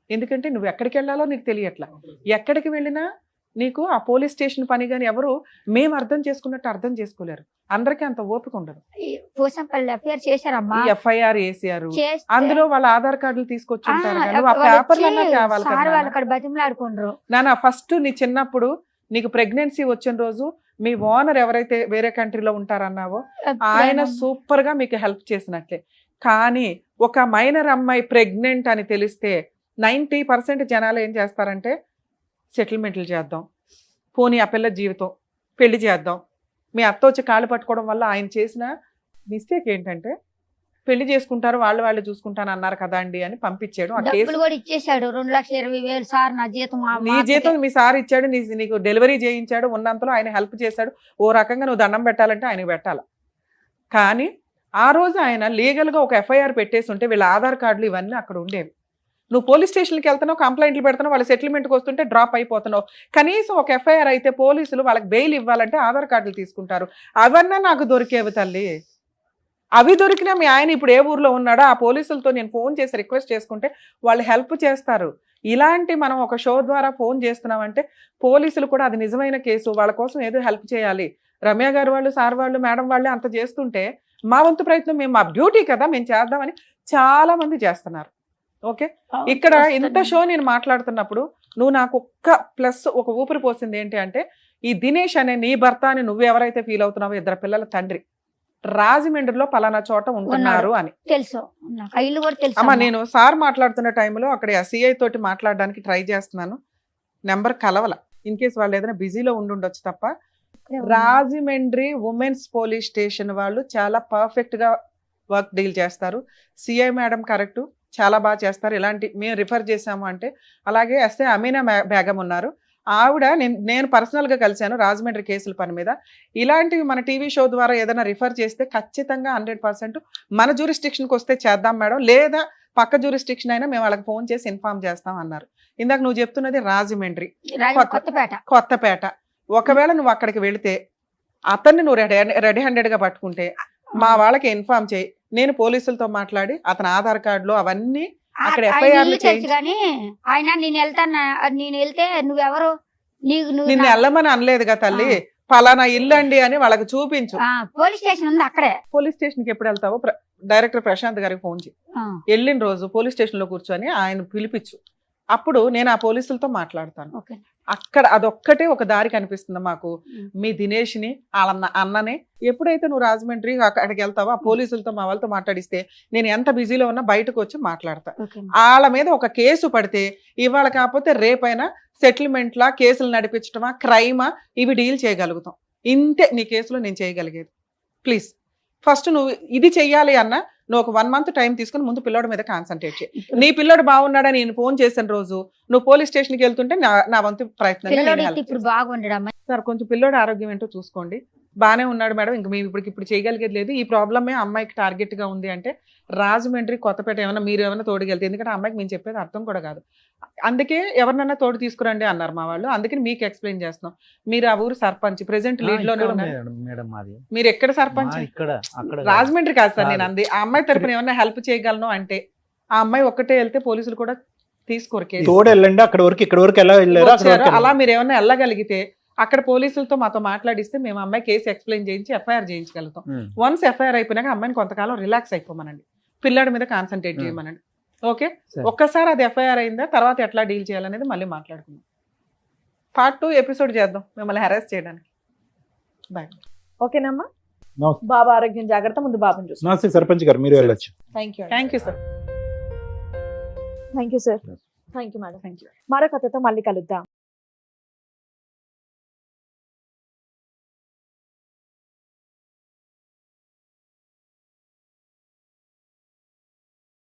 ఎందుకంటే నువ్వు ఎక్కడికి వెళ్ళాలో నీకు తెలియట్లా. ఎక్కడికి వెళ్ళినా నీకు ఆ పోలీస్ స్టేషన్ పని కానీ ఎవరు మేము అర్థం చేసుకున్నట్టు అర్థం చేసుకోలేరు. అందరికీ అంత ఓపిక ఉండదు. ఎఫ్ఐఆర్ వేసారు, అందులో వాళ్ళ ఆధార్ కార్డులు తీసుకొచ్చి ఉంటారు. నాన్న ఫస్ట్ నీ చిన్నప్పుడు నీకు ప్రెగ్నెన్సీ వచ్చిన రోజు మీ ఓనర్ ఎవరైతే వేరే కంట్రీలో ఉంటారన్నావో ఆయన సూపర్ గా మీకు హెల్ప్ చేసినట్లే. కానీ ఒక మైనర్ అమ్మాయి ప్రెగ్నెంట్ అని తెలిస్తే 90% జనాలు ఏం చేస్తారంటే సెటిల్మెంట్లు చేద్దాం, పోనీ ఆ పిల్ల జీవితం పెళ్లి చేద్దాం. మీ అత్త వచ్చి కాళ్ళు పట్టుకోవడం వల్ల ఆయన చేసిన మిస్టేక్ ఏంటంటే పెళ్లి చేసుకుంటారు, వాళ్ళు చూసుకుంటాను అన్నారు కదా అండి అని పంపించాడు. ఆ కేసు ఇచ్చేసాడు 2,20,000 సార్ నా జీతం. నీ జీతం మీ సార్ ఇచ్చాడు, నీకు డెలివరీ చేయించాడు, ఉన్నంతలో ఆయన హెల్ప్ చేశాడు. ఓ రకంగా నువ్వు దండం పెట్టాలంటే ఆయనకు పెట్టాలి. కానీ ఆ రోజు ఆయన లీగల్గా ఒక ఎఫ్ఐఆర్ పెట్టేసి ఉంటే వీళ్ళ ఆధార్ కార్డులు ఇవన్నీ అక్కడ ఉండేవి. నువ్వు పోలీస్ స్టేషన్కి వెళ్తున్నావు, కంప్లైంట్లు పెడుతున్నావు, వాళ్ళ సెటిల్మెంట్కి వస్తుంటే డ్రాప్ అయిపోతున్నావు. కనీసం ఒక ఎఫ్ఐఆర్ అయితే పోలీసులు వాళ్ళకి బెయిల్ ఇవ్వాలంటే ఆధార్ కార్డులు తీసుకుంటారు. అవన్నీ నాకు దొరికేవి తల్లి. అవి దొరికినా మీ ఆయన ఇప్పుడు ఏ ఊర్లో ఉన్నాడో ఆ పోలీసులతో నేను ఫోన్ చేసి రిక్వెస్ట్ చేసుకుంటే వాళ్ళు హెల్ప్ చేస్తారు. ఇలాంటి మనం ఒక షో ద్వారా ఫోన్ చేస్తున్నామంటే పోలీసులు కూడా అది నిజమైన కేసు, వాళ్ళ కోసం ఏదో హెల్ప్ చేయాలి. రమ్య గారు వాళ్ళు, సార్ వాళ్ళు, మేడం వాళ్ళు అంత చేస్తుంటే మా వంతు ప్రయత్నం మేము, మా డ్యూటీ కదా మేము చేద్దామని చాలా మంది చేస్తున్నారు. ఓకే, ఇక్కడ ఇంత షో నేను మాట్లాడుతున్నప్పుడు నువ్వు నాకు ఒక ఊపిరి పోసింది ఏంటి అంటే ఈ దినేష్ అనే నీ భర్త అని నువ్వు ఎవరైతే ఫీల్ అవుతున్నావో 2 పిల్లల తండ్రి రాజమండ్రిలో పలానా చోట ఉంటున్నారు అని తెలుసు. అమ్మా నేను సార్ మాట్లాడుతున్న టైంలో అక్కడ సిఐ తోటి మాట్లాడడానికి ట్రై చేస్తున్నాను, నెంబర్ కలవల. ఇన్ కేసు వాళ్ళు ఏదైనా బిజీలో ఉండుండొచ్చు తప్ప రాజమండ్రి ఉమెన్స్ పోలీస్ స్టేషన్ వాళ్ళు చాలా పర్ఫెక్ట్ గా వర్క్ డీల్ చేస్తారు. సిఐ మేడం కరెక్ట్, చాలా బాగా చేస్తారు. ఇలాంటి మేము రిఫర్ చేసాము అంటే అలాగే ఎస్ఐ అమీనా బేగం ఉన్నారు, ఆవిడ నేను పర్సనల్గా కలిశాను రాజమండ్రి కేసుల పని మీద. ఇలాంటివి మన టీవీ షో ద్వారా ఏదైనా రిఫర్ చేస్తే ఖచ్చితంగా 100% మన జ్యూరిస్డిక్షన్కి వస్తే చేద్దాం మేడం, లేదా పక్క జ్యూరిస్డిక్షన్ అయినా మేము వాళ్ళకి ఫోన్ చేసి ఇన్ఫార్మ్ చేస్తాం అన్నారు. ఇందాక నువ్వు చెప్తున్నది రాజమండ్రి, కొత్తపేట. ఒకవేళ నువ్వు అక్కడికి వెళితే అతన్ని నువ్వు రెడీ హ్యాండెడ్గా పట్టుకుంటే మా వాళ్ళకి ఇన్ఫార్మ్ చేయి, నేను పోలీసులతో మాట్లాడి అతని ఆధార్ కార్డులో అవన్నీ అక్కడ ఆయన FIR లు ఇల్లు తెలుసు చేయించి కానీ ఆయన నేను వెళ్తే నువ్వెవరు నువ్వు నిన్ను వెళ్ళమని అనలేదుగా తల్లి, ఫలానా ఇల్లు అండి అని వాళ్ళకి చూపించు. పోలీస్ స్టేషన్ ఉంది అక్కడే. పోలీస్ స్టేషన్ కి ఎప్పుడు వెళ్తావో డైరెక్టర్ ప్రశాంత్ గారికి ఫోన్ చేయి. ఆ, వెళ్ళిన రోజు పోలీస్ స్టేషన్ లో కూర్చొని ఆయన పిలిపించు. అప్పుడు నేను ఆ పోలీసులతో మాట్లాడతాను. ఓకే. అక్కడ అదొక్కటే ఒక దారి కనిపిస్తుంది మాకు. మీ దినేష్ ని వాళ్ళ అన్ననే ఎప్పుడైతే నువ్వు రాజమండ్రి అక్కడికి వెళ్తావో ఆ పోలీసులతో మా వాళ్ళతో మాట్లాడిస్తే నేను ఎంత బిజీలో ఉన్నా బయటకు వచ్చి మాట్లాడతా. ఓకే. వాళ్ళ మీద ఒక కేసు పడితే ఇవాళ కాకపోతే రేపైనా సెటిల్మెంట్లా, కేసులు నడిపించడమా, క్రైమా, ఇవి డీల్ చేయగలుగుతాం. ఇంతే నీ కేసులో నేను చేయగలిగేది. ప్లీజ్ ఫస్ట్ నువ్వు ఇది చెయ్యాలి అన్న నువ్వు ఒక 1 month టైం తీసుకుని ముందు పిల్లోడి మీద కాన్సన్ట్రేట్ చేయి. నీ పిల్లోడు బాగున్నాడని నేను ఫోన్ చేసిన రోజు నువ్వు పోలీస్ స్టేషన్కి వెళ్తుంటే నా వంతు ప్రయత్నం పిల్లోడు అయితే ఇప్పుడు బాగుండడమ్మా. సార్ కొంచెం పిల్లోడి ఆరోగ్యం ఏంటో చూసుకోండి. బానే ఉన్నాడు మేడం, ఇంక మేము ఇప్పుడు చేయగలిగేది లేదు. ఈ ప్రాబ్లమే అమ్మాయికి టార్గెట్ గా ఉంది అంటే రాజమండ్రి, కొత్తపేట ఏమైనా మీరు ఏమైనా తోడుకెళ్తే, ఎందుకంటే అమ్మాయికి మేము చెప్పేది అర్థం కూడా కాదు. అందుకే ఎవరినైనా తోడు తీసుకురండి అన్నారు మా వాళ్ళు. అందుకని మీకు ఎక్స్ప్లెయిన్ చేస్తున్నాం. మీరు ఆ ఊరు సర్పంచ్, ప్రెసెంట్ లీడ్ లోనే ఉన్నారు. మేడం మాది మీరు ఎక్కడ సర్పంచ్? ఇక్కడ అక్కడ రాజమండ్రి కాదు సార్ నేను అంది. ఆ అమ్మాయి తరపున ఏమైనా హెల్ప్ చేయగలను అంటే ఆ అమ్మాయి ఒక్కటే వెళ్తే పోలీసులు కూడా తీసుకోరు కేసు. తోడు వెళ్ళండి అక్కడ వరకు, ఇక్కడ వరకు ఎలా వెళ్ళారు వచ్చారు. అలా మీరు ఏమైనా వెళ్ళగలిగితే అక్కడ పోలీసులతో మాతో మాట్లాడిస్తే మేము అమ్మాయి కేసు ఎక్స్ప్లెయిన్ చేయించి FIR చేయించగలుగుతాం. వన్స్ FIR అయిపోయినాక అమ్మాయిని కొంతకాలం రిలాక్స్ అయిపోమనండి, పిల్లాడి మీద కాన్సన్ట్రేట్ చేయమనండి. ఓకే, ఒక్కసారి అది FIR అయిందా తర్వాత ఎట్లా డీల్ చేయాలనేది మళ్ళీ మాట్లాడుకుందాం. Part 2 ఎపిసోడ్ చేద్దాం మిమ్మల్ని హెరాస్ చేయడానికి. బాయ్. ఓకేనమ్మా. నమస్తే. బాబా ఆరోగ్యం జాగ్రత్త, ముందు బాబుని చూసుకో. నమస్తే సర్పంచ్ గారు, మీరు వెళ్ళొచ్చు. Thank you sir. Thank you sir. Thank you madam. Thank you. మరో కథతో మళ్ళీ కలుద్దాం.